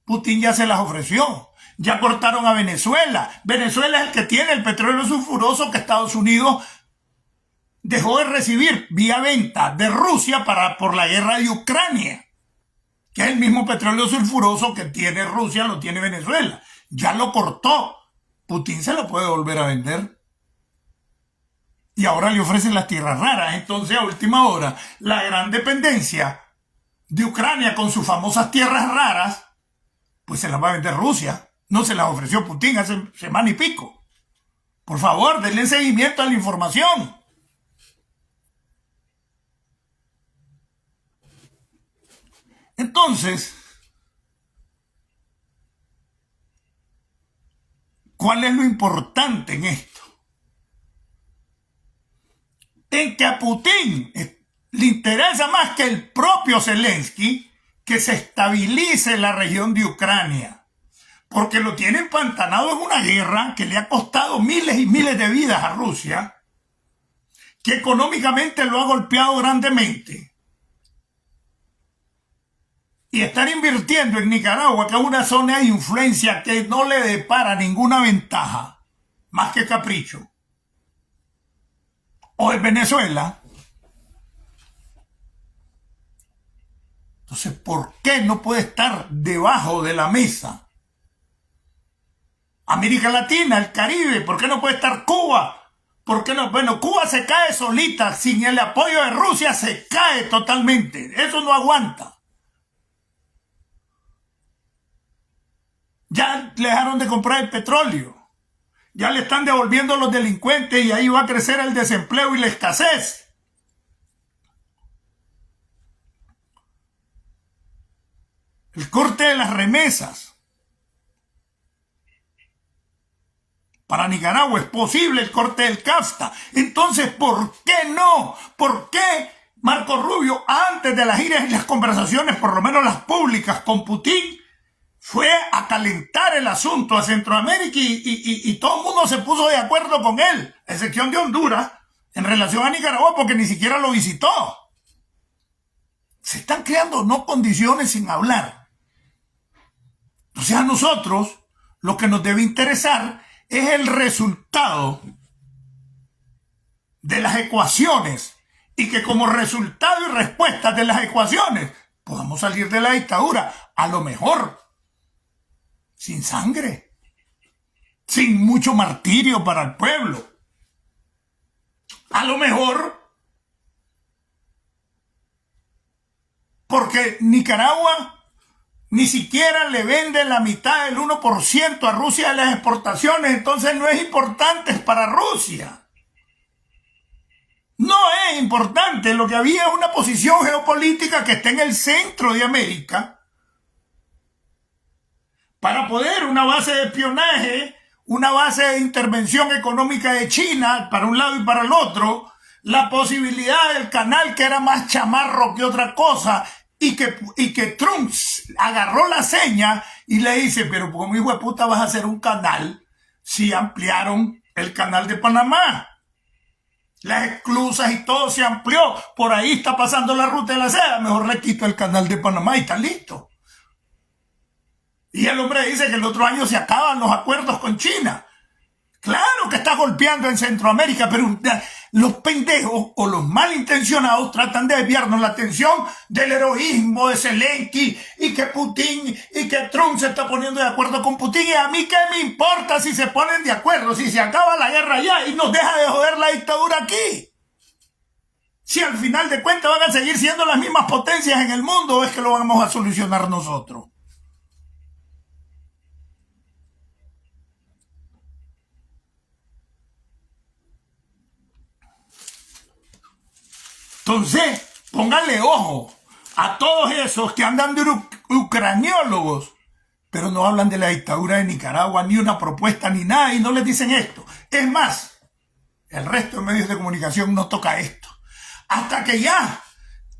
Putin ya se las ofreció. Ya cortaron a Venezuela. Venezuela es el que tiene el petróleo sulfuroso que Estados Unidos dejó de recibir vía venta de Rusia por la guerra de Ucrania. Que es el mismo petróleo sulfuroso que tiene Rusia, lo tiene Venezuela. Ya lo cortó. Putin se lo puede volver a vender. Y ahora le ofrecen las tierras raras. Entonces, a última hora, la gran dependencia de Ucrania con sus famosas tierras raras, pues se las va a vender Rusia. No se las ofreció Putin hace semana y pico. Por favor, denle seguimiento a la información. Entonces, ¿cuál es lo importante en esto? En que a Putin le interesa más que el propio Zelensky que se estabilice la región de Ucrania, porque lo tiene empantanado en una guerra que le ha costado miles y miles de vidas a Rusia, que económicamente lo ha golpeado grandemente. Y estar invirtiendo en Nicaragua, que es una zona de influencia que no le depara ninguna ventaja, más que capricho. O en Venezuela. Entonces, ¿por qué no puede estar debajo de la mesa? América Latina, el Caribe, ¿por qué no puede estar Cuba? ¿Por qué no? Bueno, Cuba se cae solita, sin el apoyo de Rusia se cae totalmente. Eso no aguanta. Ya le dejaron de comprar el petróleo. Ya le están devolviendo a los delincuentes y ahí va a crecer el desempleo y la escasez. El corte de las remesas. Para Nicaragua es posible el corte del CAFTA. Entonces, ¿por qué no? ¿Por qué Marco Rubio, antes de las giras y las conversaciones, por lo menos las públicas con Putin, fue a calentar el asunto a Centroamérica y todo el mundo se puso de acuerdo con él, a excepción de Honduras, en relación a Nicaragua, porque ni siquiera lo visitó? Se están creando no condiciones sin hablar. Entonces, a nosotros lo que nos debe interesar es el resultado de las ecuaciones, y que como resultado y respuesta de las ecuaciones podamos salir de la dictadura, a lo mejor sin sangre, sin mucho martirio para el pueblo. A lo mejor porque Nicaragua ni siquiera le vende la mitad del 1% a Rusia de las exportaciones, entonces no es importante para Rusia. No es importante. Lo que había es una posición geopolítica que está en el centro de América, para poder una base de espionaje, una base de intervención económica de China para un lado y para el otro, la posibilidad del canal que era más chamarro que otra cosa, y que Trump agarró la seña y le dice, pero como hijo de puta vas a hacer un canal si ampliaron el canal de Panamá? Las esclusas y todo se amplió, por ahí está pasando la ruta de la seda, mejor le quito el canal de Panamá y está listo. Y el hombre dice que el otro año se acaban los acuerdos con China. Claro que estás golpeando en Centroamérica, pero los pendejos o los malintencionados tratan de desviarnos la atención del heroísmo de Zelensky y que Putin y que Trump se está poniendo de acuerdo con Putin. Y a mí qué me importa si se ponen de acuerdo, si se acaba la guerra ya y nos deja de joder la dictadura aquí. Si al final de cuentas van a seguir siendo las mismas potencias en el mundo, ¿o es que lo vamos a solucionar nosotros? Entonces, pónganle ojo a todos esos que andan de ucraniólogos, pero no hablan de la dictadura de Nicaragua, ni una propuesta, ni nada, y no les dicen esto. Es más, el resto de medios de comunicación no toca esto. Hasta que ya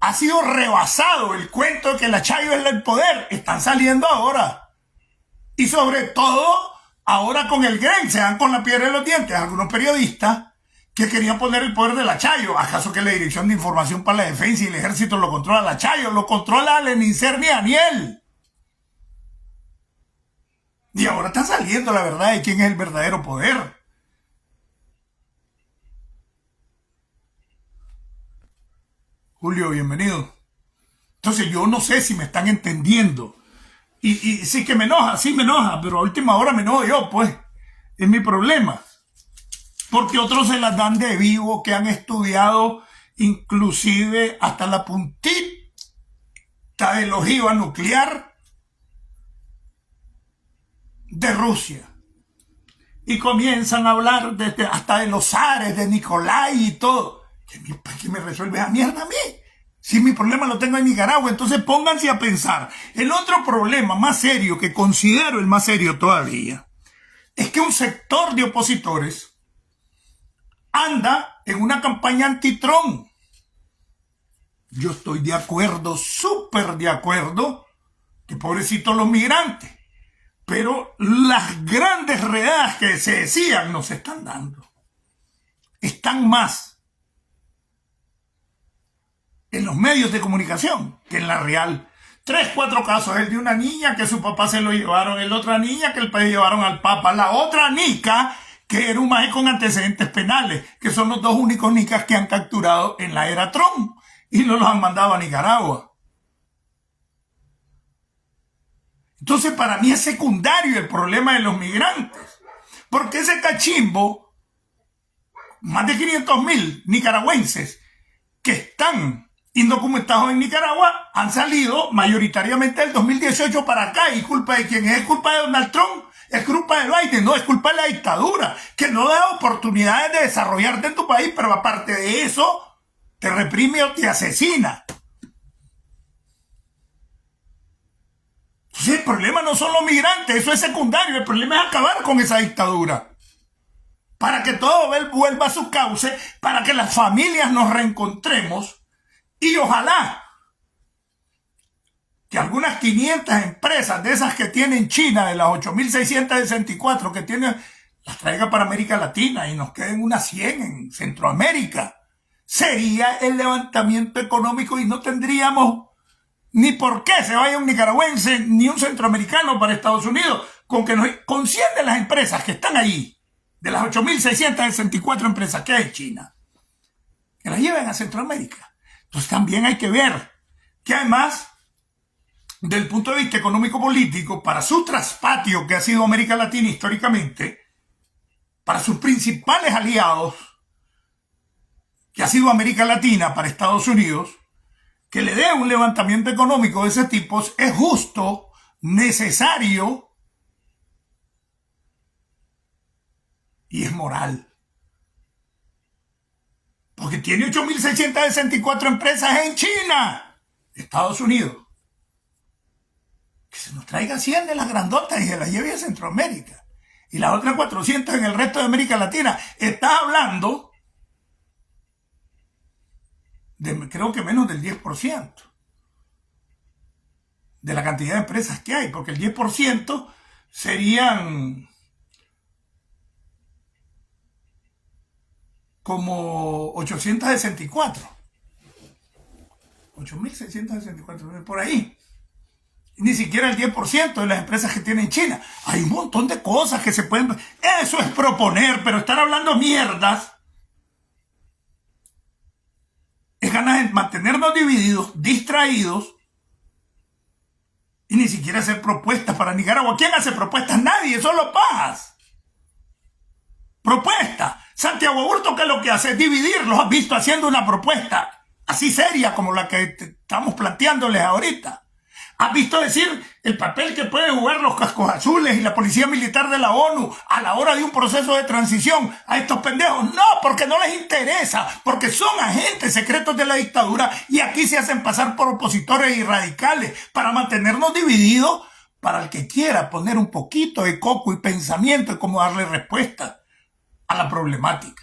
ha sido rebasado el cuento de que la Chayo es el poder, están saliendo ahora. Y sobre todo, ahora con el Gren, se dan con la piedra en los dientes algunos periodistas que querían poner el poder de la Chayo. ¿Acaso que la Dirección de Información para la Defensa y el Ejército lo controla la Chayo? Lo controla Lenincer ni Aniel. Y ahora está saliendo la verdad de quién es el verdadero poder. Julio, bienvenido. Entonces yo no sé si me están entendiendo. Y sí que me enoja, sí me enoja, pero a última hora me enojo yo, pues. Es mi problema. Porque otros se las dan de vivo, que han estudiado inclusive hasta la puntita de la ojiva nuclear de Rusia. Y comienzan a hablar hasta de los zares, de Nicolai y todo. ¿Qué me resuelve esa mierda a mí? Si mi problema lo tengo en Nicaragua, entonces pónganse a pensar. El otro problema más serio, que considero el más serio todavía, es que un sector de opositores anda en una campaña anti-Trump. Yo estoy de acuerdo, súper de acuerdo, que pobrecitos los migrantes. Pero las grandes redadas que se decían no se están dando. Están más en los medios de comunicación que en la real. 3, 4 casos. El de una niña que su papá se lo llevaron, el otra niña que el país llevaron al papa, la otra nica que era un maje con antecedentes penales, que son los dos únicos nicas que han capturado en la era Trump y no los han mandado a Nicaragua. Entonces para mí es secundario el problema de los migrantes, porque ese cachimbo, más de 500,000 nicaragüenses que están indocumentados en Nicaragua han salido mayoritariamente del 2018 para acá. ¿Y culpa de quién es? ¿Es culpa de Donald Trump? ¿Es culpa de Biden? No, es culpa de la dictadura, que no da oportunidades de desarrollarte en tu país, pero aparte de eso, te reprime o te asesina. Entonces el problema no son los migrantes, eso es secundario, el problema es acabar con esa dictadura. Para que todo vuelva a su cauce, para que las familias nos reencontremos y ojalá que algunas 500 empresas de esas que tienen China, de las 8.664 que tienen, las traiga para América Latina y nos queden unas 100 en Centroamérica. Sería el levantamiento económico y no tendríamos ni por qué se vaya un nicaragüense ni un centroamericano para Estados Unidos, con que nos concienden las empresas que están allí, de las 8.664 empresas que hay en China, que las lleven a Centroamérica. Entonces también hay que ver que además, del punto de vista económico-político, para su traspatio que ha sido América Latina históricamente, para sus principales aliados, que ha sido América Latina para Estados Unidos, que le dé un levantamiento económico de ese tipo es justo, necesario y es moral. Porque tiene 8.664 empresas en China, Estados Unidos. Que se nos traiga 100 de las grandotas y se las lleve a Centroamérica. Y las otras 400 en el resto de América Latina. Está hablando de, creo que menos del 10% de la cantidad de empresas que hay, porque el 10% serían como 864, 8.664, por ahí. Ni siquiera el 10% de las empresas que tiene China. Hay un montón de cosas que se pueden... Eso es proponer, pero estar hablando mierdas es ganas de mantenernos divididos, distraídos, y ni siquiera hacer propuestas para Nicaragua. ¿Quién hace propuestas? Nadie, solo paz. Propuesta. Santiago Aburto, ¿qué es lo que hace? Es dividirlos. ¿Has visto haciendo una propuesta así seria como la que estamos planteándoles ahorita? ¿Has visto decir el papel que pueden jugar los cascos azules y la policía militar de la ONU a la hora de un proceso de transición a estos pendejos? No, porque no les interesa, porque son agentes secretos de la dictadura y aquí se hacen pasar por opositores y radicales para mantenernos divididos, para el que quiera poner un poquito de coco y pensamiento y cómo darle respuesta a la problemática.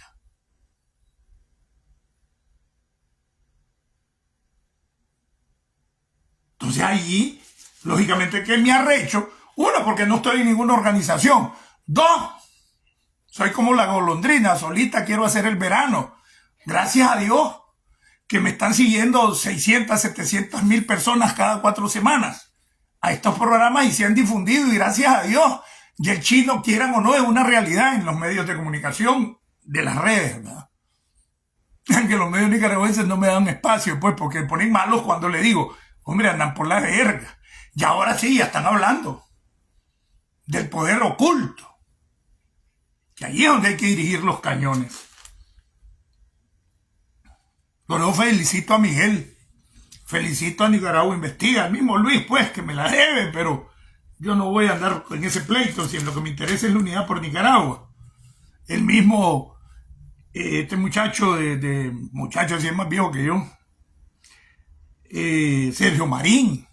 Entonces allí, lógicamente que me arrecho. Uno, porque no estoy en ninguna organización. Dos, soy como la golondrina, solita quiero hacer el verano. Gracias a Dios que me están siguiendo 600, 700 mil personas cada 4 semanas a estos programas y se han difundido y gracias a Dios. Y el chino, quieran o no, es una realidad en los medios de comunicación de las redes, ¿verdad? Que los medios nicaragüenses no me dan espacio, pues, porque me ponen malos cuando le digo, hombre, andan por la verga. Y ahora sí, ya están hablando del poder oculto. Que ahí es donde hay que dirigir los cañones. Luego felicito a Miguel. Felicito a Nicaragua Investiga. El mismo Luis, pues, que me la debe, pero yo no voy a andar en ese pleito si lo que me interesa es la unidad por Nicaragua. El mismo, este muchacho muchacho así es más viejo que yo, Sergio Marín.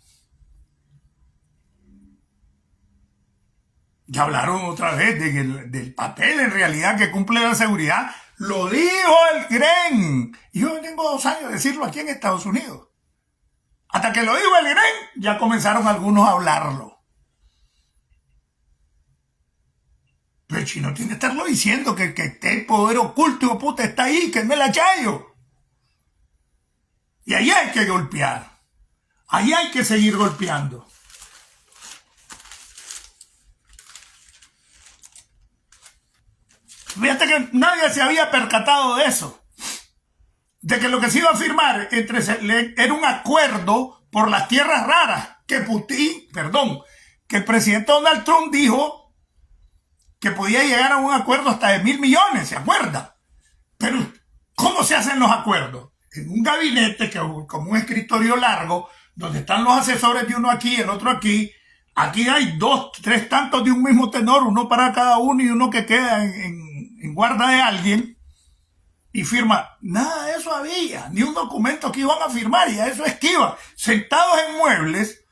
Ya hablaron otra vez del papel en realidad que cumple la seguridad. Lo dijo el GREN. Y yo tengo 2 años de decirlo aquí en Estados Unidos. Hasta que lo dijo el GREN, ya comenzaron algunos a hablarlo. Pero el chino tiene que estarlo diciendo, que el poder oculto, hijo puta, está ahí, que me la chayo. Y ahí hay que golpear. Ahí hay que seguir golpeando. Fíjate que nadie se había percatado de eso. De que lo que se iba a firmar era un acuerdo por las tierras raras que el presidente Donald Trump dijo que podía llegar a un acuerdo hasta de 1.000 millones, ¿se acuerda? Pero, ¿cómo se hacen los acuerdos? En un gabinete, como un escritorio largo, donde están los asesores de uno aquí, el otro aquí. Aquí hay 2, 3 tantos de un mismo tenor, uno para cada uno y uno que queda en guarda de alguien. Y firma. Nada de eso había, ni un documento que iban a firmar, y a eso es que iban, sentados en muebles,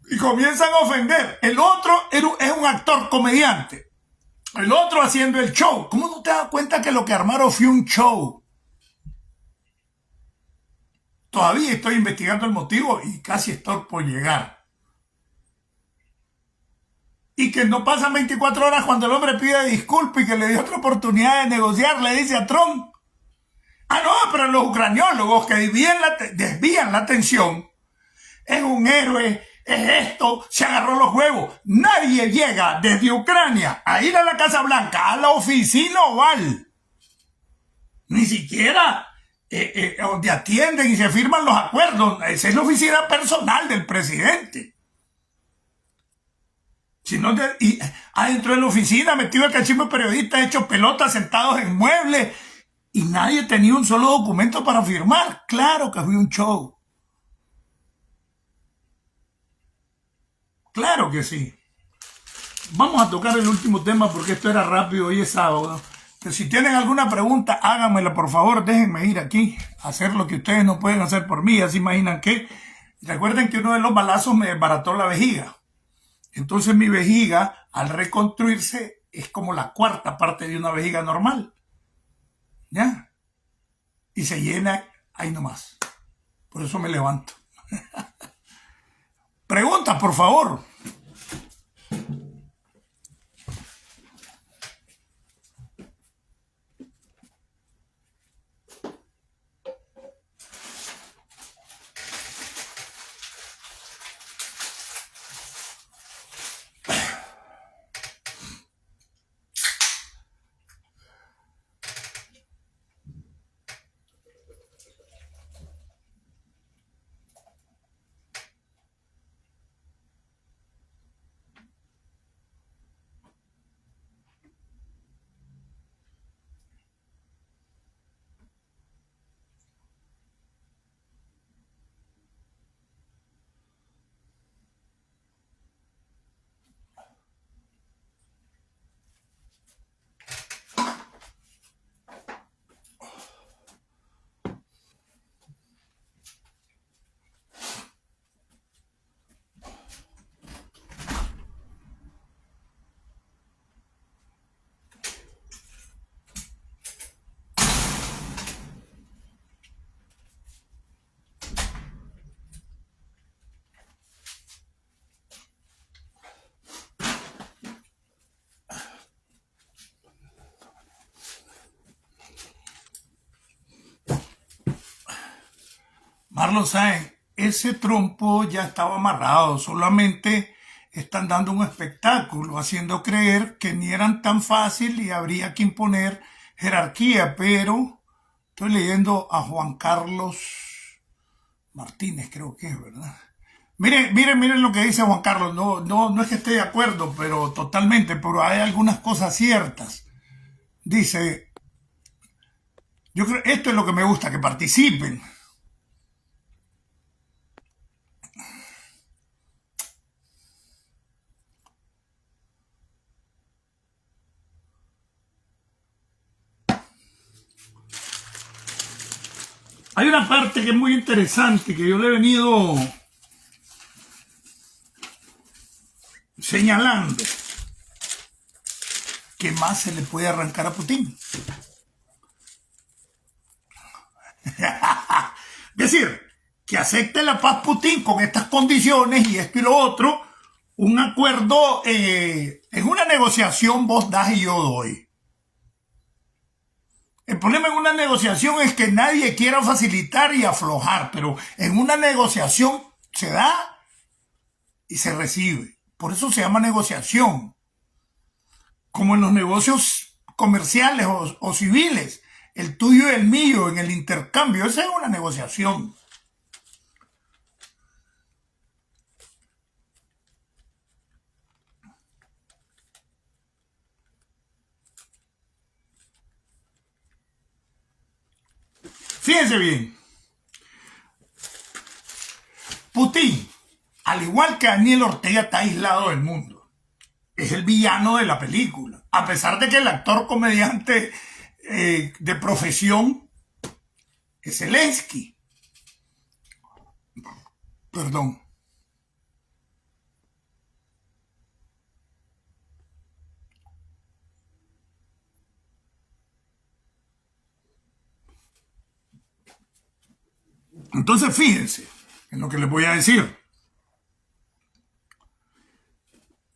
y comienzan a ofender. El otro es un actor comediante. El otro haciendo el show. ¿Cómo no te das cuenta que lo que armaron fue un show? Todavía estoy investigando el motivo y casi estoy por llegar. Y que no pasan 24 horas cuando el hombre pide disculpas y que le dio otra oportunidad de negociar, le dice a Trump. Ah, no, pero los ucraniólogos que desvían la atención, es un héroe, es esto, se agarró los huevos. Nadie llega desde Ucrania a ir a la Casa Blanca, a la oficina oval. Ni siquiera donde atienden y se firman los acuerdos. Esa es la oficina personal del presidente. Sino y adentro de la oficina, metido el cachimbo de periodistas, hechos pelotas, sentados en muebles, y nadie tenía un solo documento para firmar. Claro que fue un show. Claro que sí. Vamos a tocar el último tema porque esto era rápido, hoy es sábado. Pero si tienen alguna pregunta, háganmela, por favor, déjenme ir aquí, hacer lo que ustedes no pueden hacer por mí, ya se imaginan que. Recuerden que uno de los balazos me desbarató la vejiga. Entonces mi vejiga, al reconstruirse, es como la 4ª parte de una vejiga normal. ¿Ya? Y se llena ahí nomás. Por eso me levanto. Preguntas, por favor. Marlon Sáenz, ese trompo ya estaba amarrado, solamente están dando un espectáculo, haciendo creer que ni eran tan fácil y habría que imponer jerarquía, pero estoy leyendo a Juan Carlos Martínez, creo que es, ¿verdad? Miren lo que dice Juan Carlos, no es que esté de acuerdo, pero totalmente, pero hay algunas cosas ciertas. Dice, yo creo, esto es lo que me gusta, que participen. Hay una parte que es muy interesante, que yo le he venido señalando. ¿Qué más se le puede arrancar a Putin? Es decir, que acepte la paz Putin con estas condiciones y esto y lo otro, un acuerdo, en una negociación vos das y yo doy. El problema en una negociación es que nadie quiera facilitar y aflojar, pero en una negociación se da y se recibe. Por eso se llama negociación. Como en los negocios comerciales o civiles, el tuyo y el mío en el intercambio, esa es una negociación. Fíjense bien, Putin, al igual que Daniel Ortega, está aislado del mundo. Es el villano de la película, a pesar de que el actor comediante de profesión es Zelensky. Perdón. Entonces fíjense en lo que les voy a decir.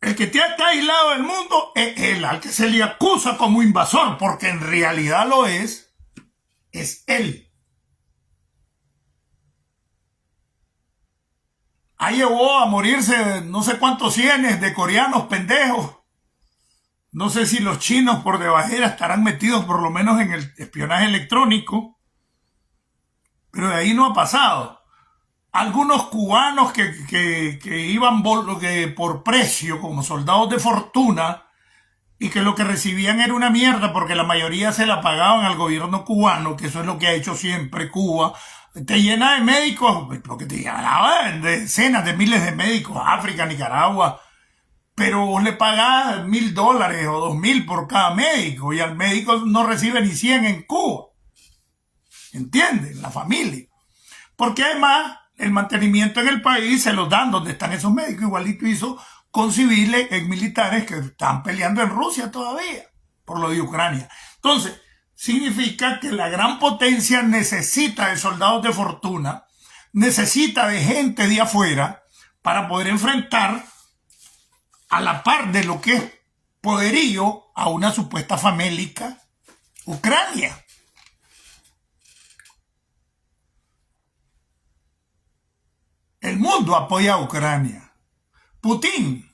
El que está aislado del mundo es él, al que se le acusa como invasor, porque en realidad lo es él. Ahí llevó a morirse no sé cuántos cientos de coreanos pendejos. No sé si los chinos por debajera estarán metidos por lo menos en el espionaje electrónico, pero de ahí no ha pasado. Algunos cubanos que iban por precio como soldados de fortuna y que lo que recibían era una mierda porque la mayoría se la pagaban al gobierno cubano, que eso es lo que ha hecho siempre Cuba. Te llena de médicos, lo que te llenaba de decenas de miles de médicos, África, Nicaragua, pero vos le pagás $1,000 o 2,000 por cada médico y al médico no recibe ni 100 en Cuba. ¿Entienden? La familia. Porque además el mantenimiento en el país se los dan donde están esos médicos. Igualito hizo con civiles y militares que están peleando en Rusia todavía por lo de Ucrania. Entonces, significa que la gran potencia necesita de soldados de fortuna, necesita de gente de afuera para poder enfrentar a la par de lo que es poderío a una supuesta famélica Ucrania. El mundo apoya a Ucrania. Putin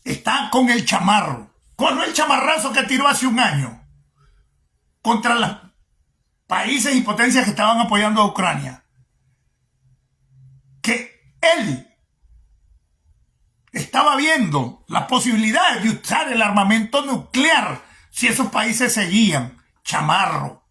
está con el chamarro, con el chamarrazo que tiró hace un año contra los países y potencias que estaban apoyando a Ucrania. Que él estaba viendo las posibilidades de usar el armamento nuclear si esos países seguían. Chamarro.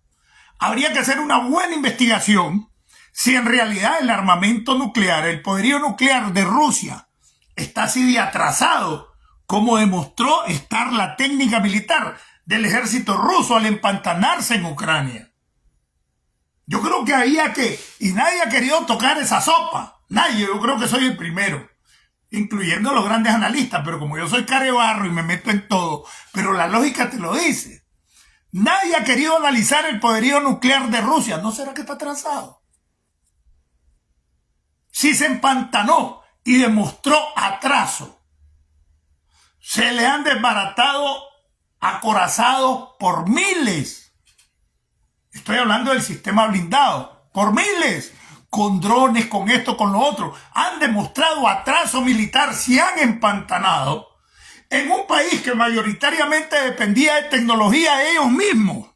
Habría que hacer una buena investigación si en realidad el armamento nuclear, el poderío nuclear de Rusia, está así de atrasado, como demostró estar la técnica militar del ejército ruso al empantanarse en Ucrania. Yo creo que había que, y nadie ha querido tocar esa sopa, nadie, yo creo que soy el primero, incluyendo los grandes analistas, pero como yo soy carebarro y me meto en todo, pero la lógica te lo dice. Nadie ha querido analizar el poderío nuclear de Rusia. ¿No será que está atrasado? Si se empantanó y demostró atraso, se le han desbaratado acorazados por miles. Estoy hablando del sistema blindado, por miles. con drones, con esto, con lo otro. Han demostrado atraso militar, se han empantanado en un país que mayoritariamente dependía de tecnología de ellos mismos.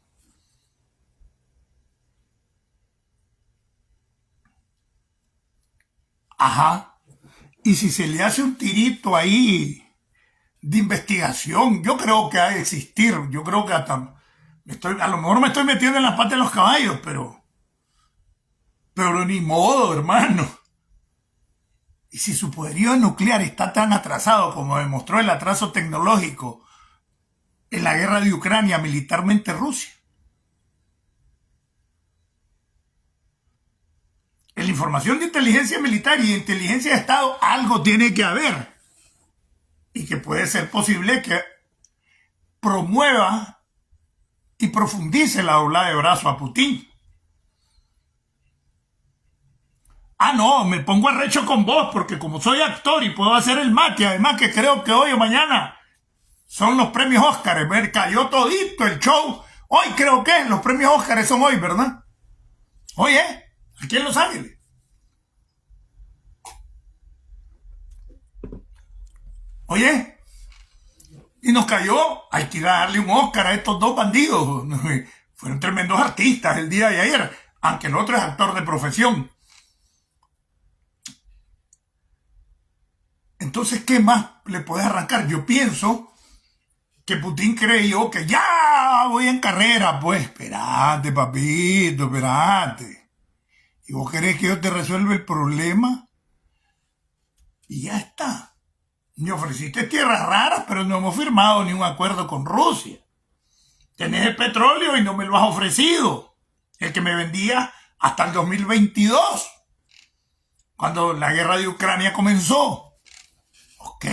Ajá. Y si se le hace un tirito ahí de investigación, yo creo que ha de existir. Yo creo que hasta a lo mejor me estoy metiendo en las patas de los caballos, pero ni modo, hermano. Y si su poderío nuclear está tan atrasado como demostró el atraso tecnológico en la guerra de Ucrania militarmente Rusia, en la información de inteligencia militar y de inteligencia de Estado algo tiene que haber. Y que puede ser posible que promueva y profundice la doblada de brazo a Putin. Ah, no, me pongo arrecho con vos porque como soy actor y puedo hacer el mate, además que creo que hoy o mañana son los premios Óscar, me cayó todito el show. Hoy creo que los premios Óscar son hoy, ¿verdad? Hoy, aquí en Los Ángeles. Oye, y nos cayó, hay que darle un Óscar a estos dos bandidos. Fueron tremendos artistas el día de ayer, aunque el otro es actor de profesión. Entonces, ¿qué más le puede arrancar? Yo pienso que Putin creyó que ya voy en carrera. Pues espérate, papito, espérate. ¿Y vos querés que yo te resuelva el problema? Y ya está. Me ofreciste tierras raras, pero no hemos firmado ni un acuerdo con Rusia. Tenés el petróleo y no me lo has ofrecido. El que me vendía hasta el 2022, cuando la guerra de Ucrania comenzó. Ok.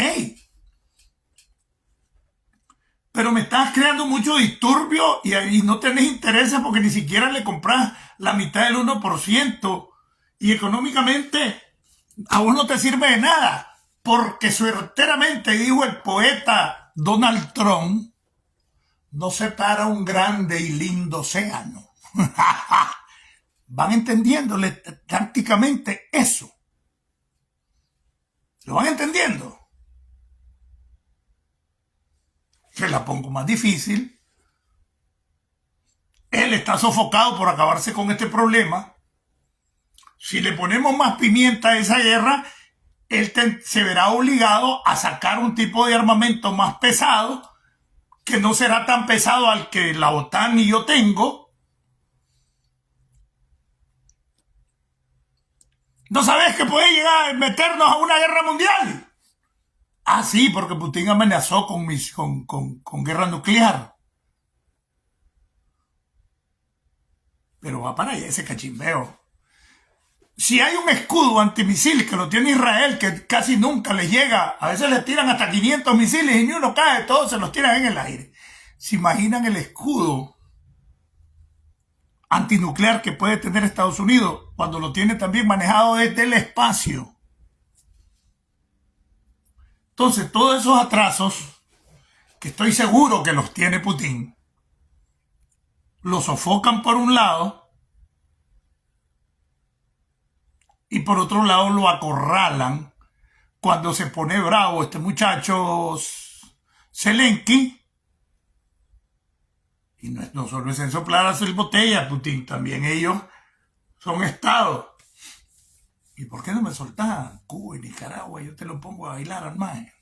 Pero me estás creando mucho disturbio y no tenés intereses porque ni siquiera le compras la mitad del 1%. Y económicamente a vos no te sirve de nada. Porque certeramente dijo el poeta Donald Trump, no separa un grande y lindo océano. Van entendiéndole tácticamente eso. ¿Lo van entendiendo? Se la pongo más difícil. Él está sofocado por acabarse con este problema. Si le ponemos más pimienta a esa guerra, él se verá obligado a sacar un tipo de armamento más pesado, que no será tan pesado al que la OTAN y yo tengo. ¿No sabes que puede llegar a meternos a una guerra mundial? Ah, sí, porque Putin amenazó con guerra nuclear. Pero va para allá ese cachimbeo. Si hay un escudo antimisiles que lo tiene Israel, que casi nunca les llega, a veces les tiran hasta 500 misiles y ni uno cae, todos se los tiran en el aire. ¿Se imaginan el escudo antinuclear que puede tener Estados Unidos cuando lo tiene también manejado desde el espacio? Entonces, todos esos atrasos, que estoy seguro que los tiene Putin, lo sofocan por un lado y por otro lado lo acorralan cuando se pone bravo este muchacho Zelensky. Y no solo es en soplar a hacer botella, Putin, también ellos son estados. ¿Y por qué no me soltás Cuba y Nicaragua? Yo te lo pongo a bailar al maje.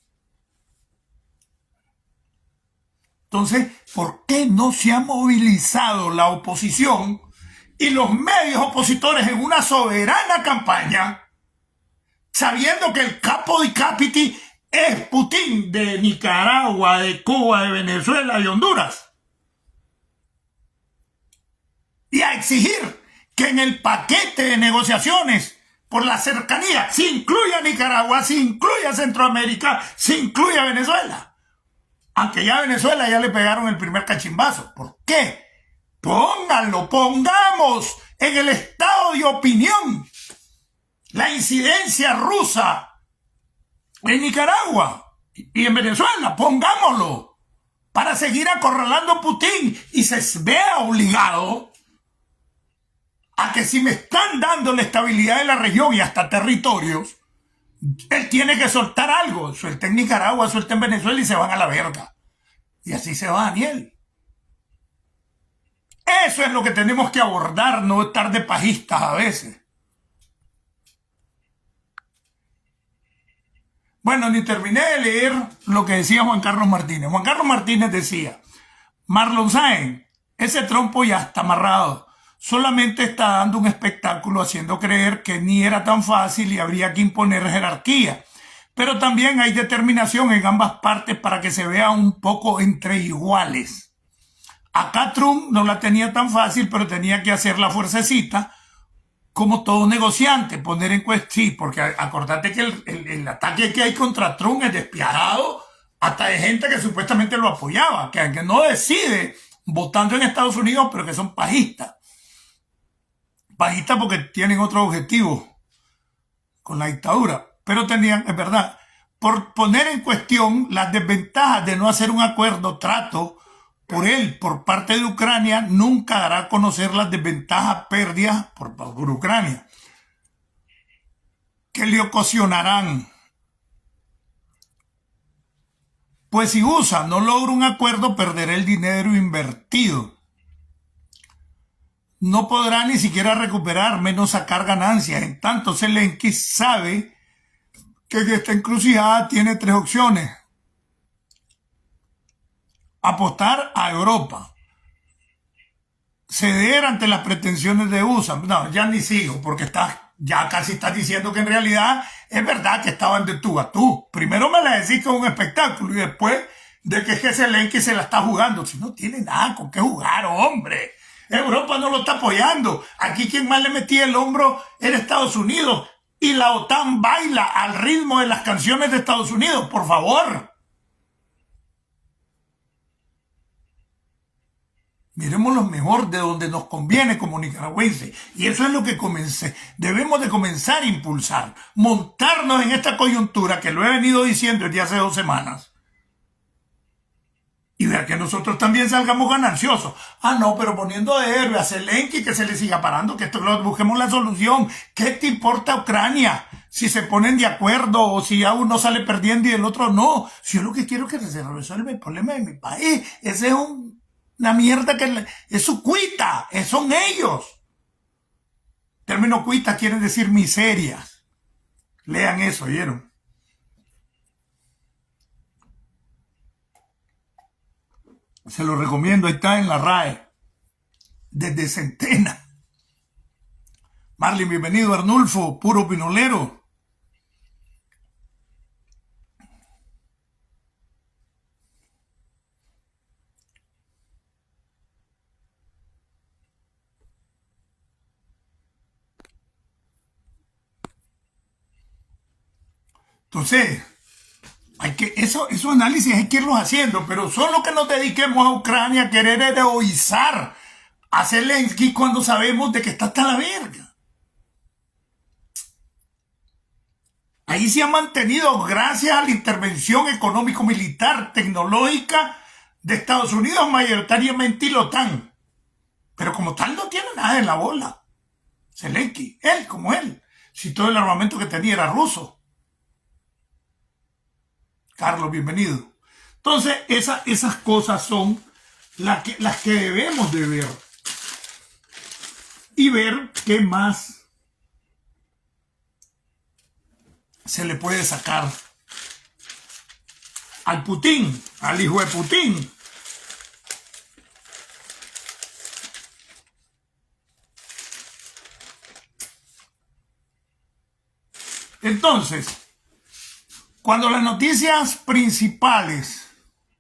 Entonces, ¿por qué no se ha movilizado la oposición y los medios opositores en una soberana campaña, sabiendo que el capo di capiti es Putin, de Nicaragua, de Cuba, de Venezuela y Honduras? Y a exigir que en el paquete de negociaciones por la cercanía se incluya Nicaragua, se incluya Centroamérica, se incluya Venezuela. Aunque ya a Venezuela ya le pegaron el primer cachimbazo. ¿Por qué? Pónganlo, pongamos en el estado de opinión la incidencia rusa en Nicaragua y en Venezuela. Pongámoslo para seguir acorralando a Putin y se vea obligado a que si me están dando la estabilidad de la región y hasta territorios, él tiene que soltar algo. Suelta en Nicaragua, suelta en Venezuela y se van a la verga. Y así se va Daniel. Eso es lo que tenemos que abordar, no estar de pajistas a veces. Bueno, ni terminé de leer lo que decía Juan Carlos Martínez. Juan Carlos Martínez decía, Marlon Sáenz, ese trompo ya está amarrado. Solamente está dando un espectáculo haciendo creer que ni era tan fácil y habría que imponer jerarquía. Pero también hay determinación en ambas partes para que se vea un poco entre iguales. Acá Trump no la tenía tan fácil, pero tenía que hacer la fuercecita como todo negociante, poner en cuestión, sí, porque acordate que el ataque que hay contra Trump es despiadado, hasta de gente que supuestamente lo apoyaba, que no decide votando en Estados Unidos, pero que son pajistas. Pajistas porque tienen otro objetivo con la dictadura, pero tenían, es verdad, por poner en cuestión las desventajas de no hacer un acuerdo, trato, por parte de Ucrania, nunca dará a conocer las desventajas, pérdidas por Ucrania, que le ocasionarán. Pues si USA no logra un acuerdo, perderá el dinero invertido. No podrá ni siquiera recuperar, menos sacar ganancias. En tanto, Zelensky sabe que esta encrucijada tiene tres opciones. Apostar a Europa, ceder ante las pretensiones de USA. No, ya ni sigo, porque ya casi estás diciendo que en realidad es verdad que estaban de tú a tú. Primero me la decís con un espectáculo y después de que Zelensky se la está jugando. Si no tiene nada con qué jugar, hombre. Europa no lo está apoyando. Aquí quien más le metía el hombro era Estados Unidos. Y la OTAN baila al ritmo de las canciones de Estados Unidos, por favor. Miremos lo mejor de donde nos conviene como nicaragüenses. Y eso es lo que debemos de comenzar a impulsar. Montarnos en esta coyuntura que lo he venido diciendo desde hace 2 semanas. Y ver que nosotros también salgamos gananciosos. Ah, no, pero poniendo de héroe a Zelensky que se le siga parando, que busquemos la solución. ¿Qué te importa Ucrania? Si se ponen de acuerdo o si ya uno sale perdiendo y el otro no. Si yo lo que quiero es que se resuelva el problema de mi país. Ese es una mierda que es su cuita, son ellos. El término cuita quiere decir miserias. Lean eso, ¿oyeron? Se lo recomiendo, ahí está en la RAE. Desde Centena. Marlin, bienvenido. Arnulfo, puro pinolero. Entonces, esos análisis hay que irlos haciendo, pero solo que nos dediquemos a Ucrania a querer heroizar a Zelensky cuando sabemos de que está hasta la verga. Ahí se ha mantenido gracias a la intervención económico-militar, tecnológica de Estados Unidos, mayoritariamente y la OTAN. Pero como tal no tiene nada en la bola. Zelensky, él como él. Si todo el armamento que tenía era ruso. Carlos, bienvenido. Entonces, esas cosas son las que debemos de ver. Y ver qué más se le puede sacar al Putin, al hijo de Putin. Entonces, cuando las noticias principales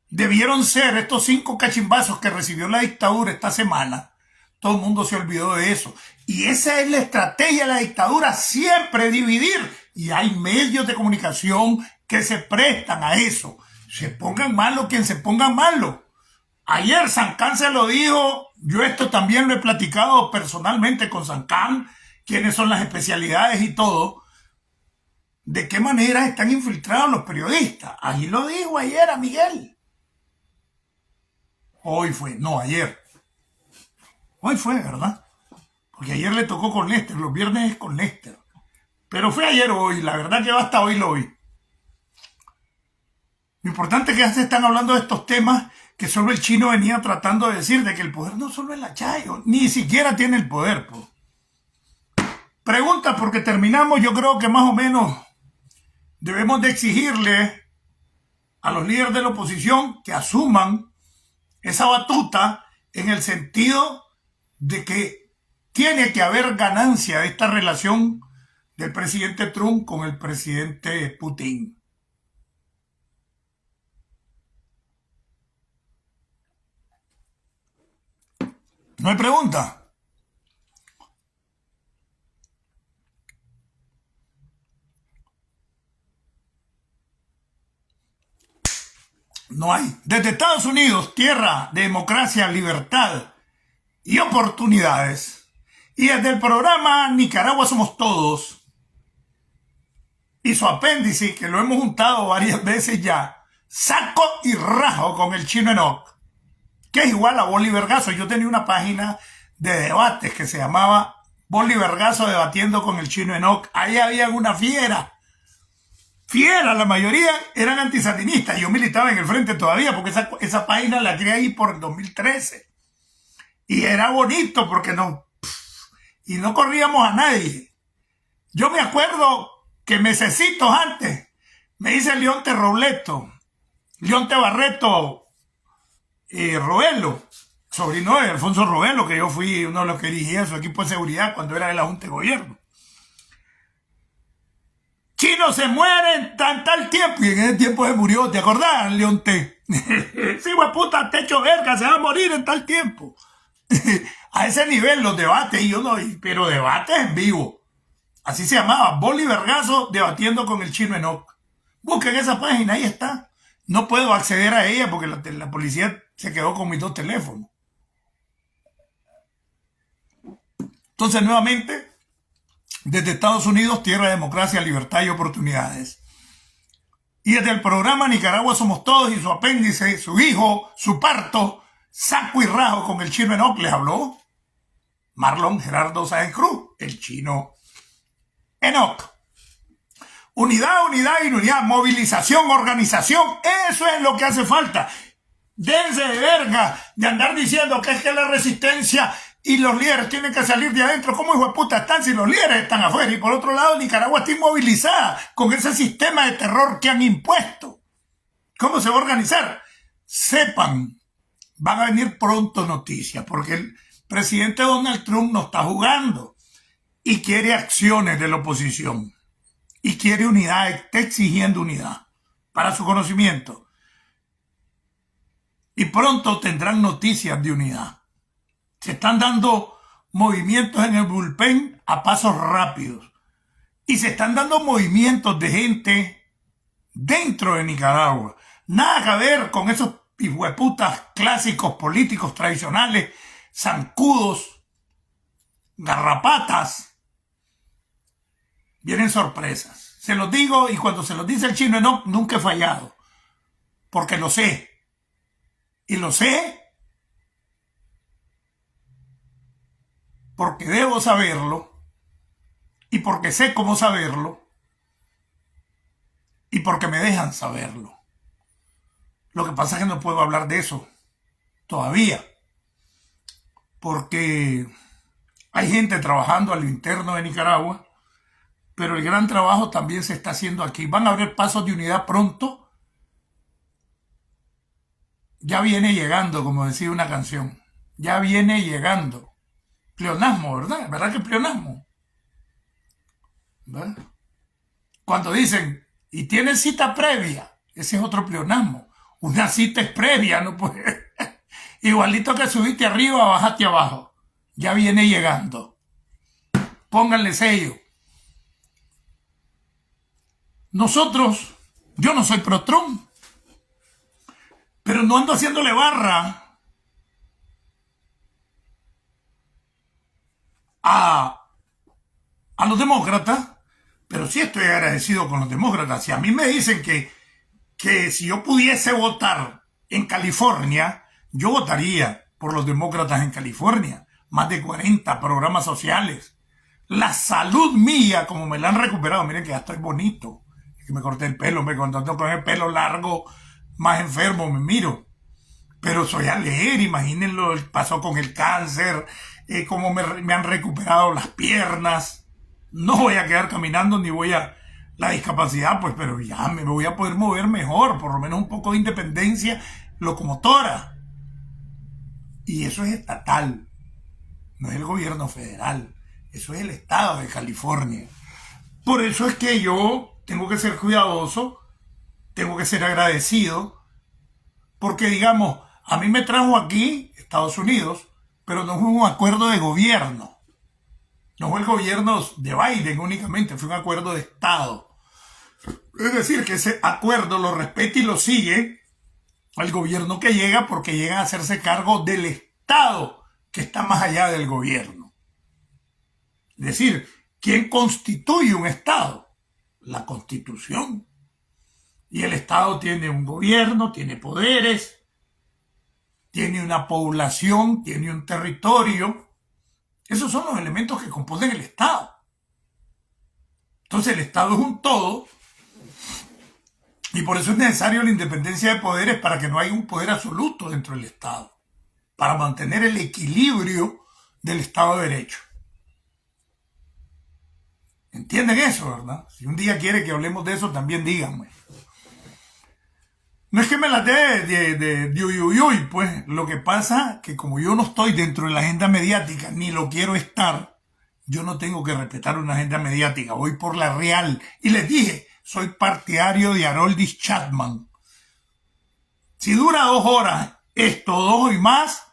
debieron ser estos 5 cachimbazos que recibió la dictadura esta semana, todo el mundo se olvidó de eso. Y esa es la estrategia de la dictadura, siempre dividir. Y hay medios de comunicación que se prestan a eso. Se pongan malo quien se ponga malo. Ayer Sankán se lo dijo, yo esto también lo he platicado personalmente con Sankán, quiénes son las especialidades y todo. ¿De qué manera están infiltrados los periodistas? Ahí lo dijo ayer a Miguel. Hoy fue, no, ayer. Hoy fue, ¿verdad? Porque ayer le tocó con Lester, los viernes es con Lester. Pero fue ayer o hoy, la verdad que hasta hoy lo oí. Lo importante es que ya se están hablando de estos temas que solo el chino venía tratando de decir, de que el poder no solo es la Chayo, ni siquiera tiene el poder. Pues. Pregunta, porque terminamos, yo creo que más o menos debemos de exigirle a los líderes de la oposición que asuman esa batuta en el sentido de que tiene que haber ganancia de esta relación del presidente Trump con el presidente Putin. No hay pregunta. No hay. Desde Estados Unidos, tierra de democracia, libertad y oportunidades. Y desde el programa Nicaragua Somos Todos y su apéndice, que lo hemos juntado varias veces ya, saco y rajo con el chino Enoch, que es igual a Boli Vergazo. Yo tenía una página de debates que se llamaba Boli Vergazo debatiendo con el chino Enoch. Ahí había una fiera. Fiera, la mayoría eran antisandinistas. Yo militaba en el frente todavía porque esa página la creé ahí por el 2013. Y era bonito porque no corríamos a nadie. Yo me acuerdo que mesecitos antes me dice Leonte Robleto, Leonte Barreto Roelo, sobrino de Alfonso Roelo, que yo fui uno de los que dirigía su equipo de seguridad cuando era de la Junta de Gobierno. Chino se muere en tal tiempo, y en ese tiempo se murió, ¿te acordás, Leonte? Sí, puta, techo verga, se va a morir en tal tiempo. A ese nivel los debates, y yo no, pero debates en vivo. Así se llamaba, Boli Vergazo debatiendo con el chino Enoch. Busquen esa página, ahí está. No puedo acceder a ella porque la policía se quedó con mis 2 teléfonos. Entonces, nuevamente, desde Estados Unidos, tierra de democracia, libertad y oportunidades. Y desde el programa Nicaragua Somos Todos y su apéndice, su hijo, su parto, saco y rajo con el chino Enoch, les habló Marlon Gerardo Sáenz Cruz, el chino Enoch. Unidad, unidad y unidad, movilización, organización, eso es lo que hace falta. Dense de verga de andar diciendo que es que la resistencia y los líderes tienen que salir de adentro. ¿Cómo hijo de puta están si los líderes están afuera? Y por otro lado, Nicaragua está inmovilizada con ese sistema de terror que han impuesto. ¿Cómo se va a organizar? Sepan, van a venir pronto noticias, porque el presidente Donald Trump no está jugando y quiere acciones de la oposición y quiere unidad, está exigiendo unidad para su conocimiento. Y pronto tendrán noticias de unidad. Se están dando movimientos en el bullpen a pasos rápidos. Y se están dando movimientos de gente dentro de Nicaragua. Nada que ver con esos hijueputas clásicos políticos tradicionales, zancudos, garrapatas. Vienen sorpresas. Se los digo, y cuando se los dice el chino Enoch, nunca he fallado. Porque lo sé. Y lo sé porque debo saberlo, y porque sé cómo saberlo, y porque me dejan saberlo. Lo que pasa es que no puedo hablar de eso todavía, porque hay gente trabajando al interno de Nicaragua, pero el gran trabajo también se está haciendo aquí. Van a haber pasos de unidad pronto. Ya viene llegando, como decía una canción. Ya viene llegando. Pleonasmo, ¿verdad? ¿Verdad que pleonasmo? ¿Verdad? Cuando dicen, y tienen cita previa, ese es otro pleonasmo. Una cita es previa, no puede. Igualito que subiste arriba, bajaste abajo. Ya viene llegando. Pónganle sello. Nosotros, yo no soy pro Trump, pero no ando haciéndole barra a los demócratas, pero sí estoy agradecido con los demócratas. Si a mí me dicen que si yo pudiese votar en California, yo votaría por los demócratas en California, más de 40 programas sociales. La salud mía, como me la han recuperado, miren que ya estoy bonito, que me corté el pelo, cuando tengo con el pelo largo, más enfermo me miro. Pero soy a leer, imaginen lo que pasó con el cáncer, cómo me han recuperado las piernas. No voy a quedar caminando ni voy a la discapacidad, pues, pero ya me voy a poder mover mejor, por lo menos un poco de independencia locomotora. Y eso es estatal, no es el gobierno federal, eso es el estado de California. Por eso es que yo tengo que ser cuidadoso, tengo que ser agradecido, porque digamos, a mí me trajo aquí Estados Unidos, pero no fue un acuerdo de gobierno. No fue el gobierno de Biden únicamente, fue un acuerdo de Estado. Es decir, que ese acuerdo lo respeta y lo sigue al gobierno que llega, porque llegan a hacerse cargo del Estado que está más allá del gobierno. Es decir, ¿quién constituye un Estado? La Constitución. Y el Estado tiene un gobierno, tiene poderes, tiene una población, tiene un territorio. Esos son los elementos que componen el Estado. Entonces el Estado es un todo, y por eso es necesario la independencia de poderes, para que no haya un poder absoluto dentro del Estado, para mantener el equilibrio del Estado de Derecho. ¿Entienden eso, verdad? Si un día quiere que hablemos de eso, también díganme. No es que me la dé de uy, pues lo que pasa que como yo no estoy dentro de la agenda mediática, ni lo quiero estar, yo no tengo que respetar una agenda mediática, voy por la real. Y les dije, soy partidario de Aroldis Chapman. Si dura 2 horas, esto, 2 y más,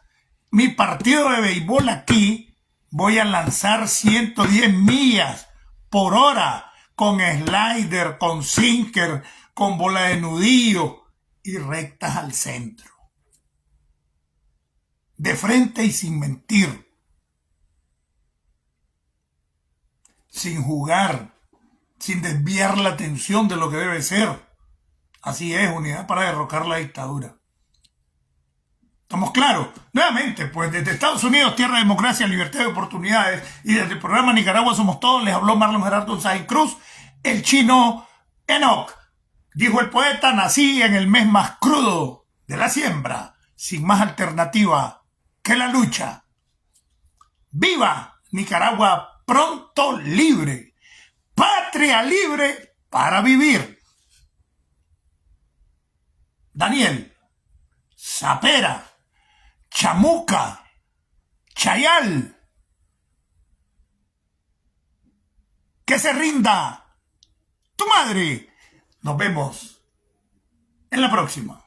mi partido de béisbol aquí, voy a lanzar 110 millas por hora, con slider, con sinker, con bola de nudillo y rectas al centro. De frente y sin mentir. Sin jugar, sin desviar la atención de lo que debe ser. Así es, unidad para derrocar la dictadura. ¿Estamos claros? Nuevamente, pues desde Estados Unidos, tierra de democracia, libertad y oportunidades, y desde el programa Nicaragua Somos Todos, les habló Marlon Gerardo Sáenz Cruz, el chino Enoch. Dijo el poeta, nací en el mes más crudo de la siembra, sin más alternativa que la lucha. ¡Viva Nicaragua pronto libre! ¡Patria libre para vivir! Daniel, Zapera, Chamuca, Chayal. ¡Que se rinda tu madre! Nos vemos en la próxima.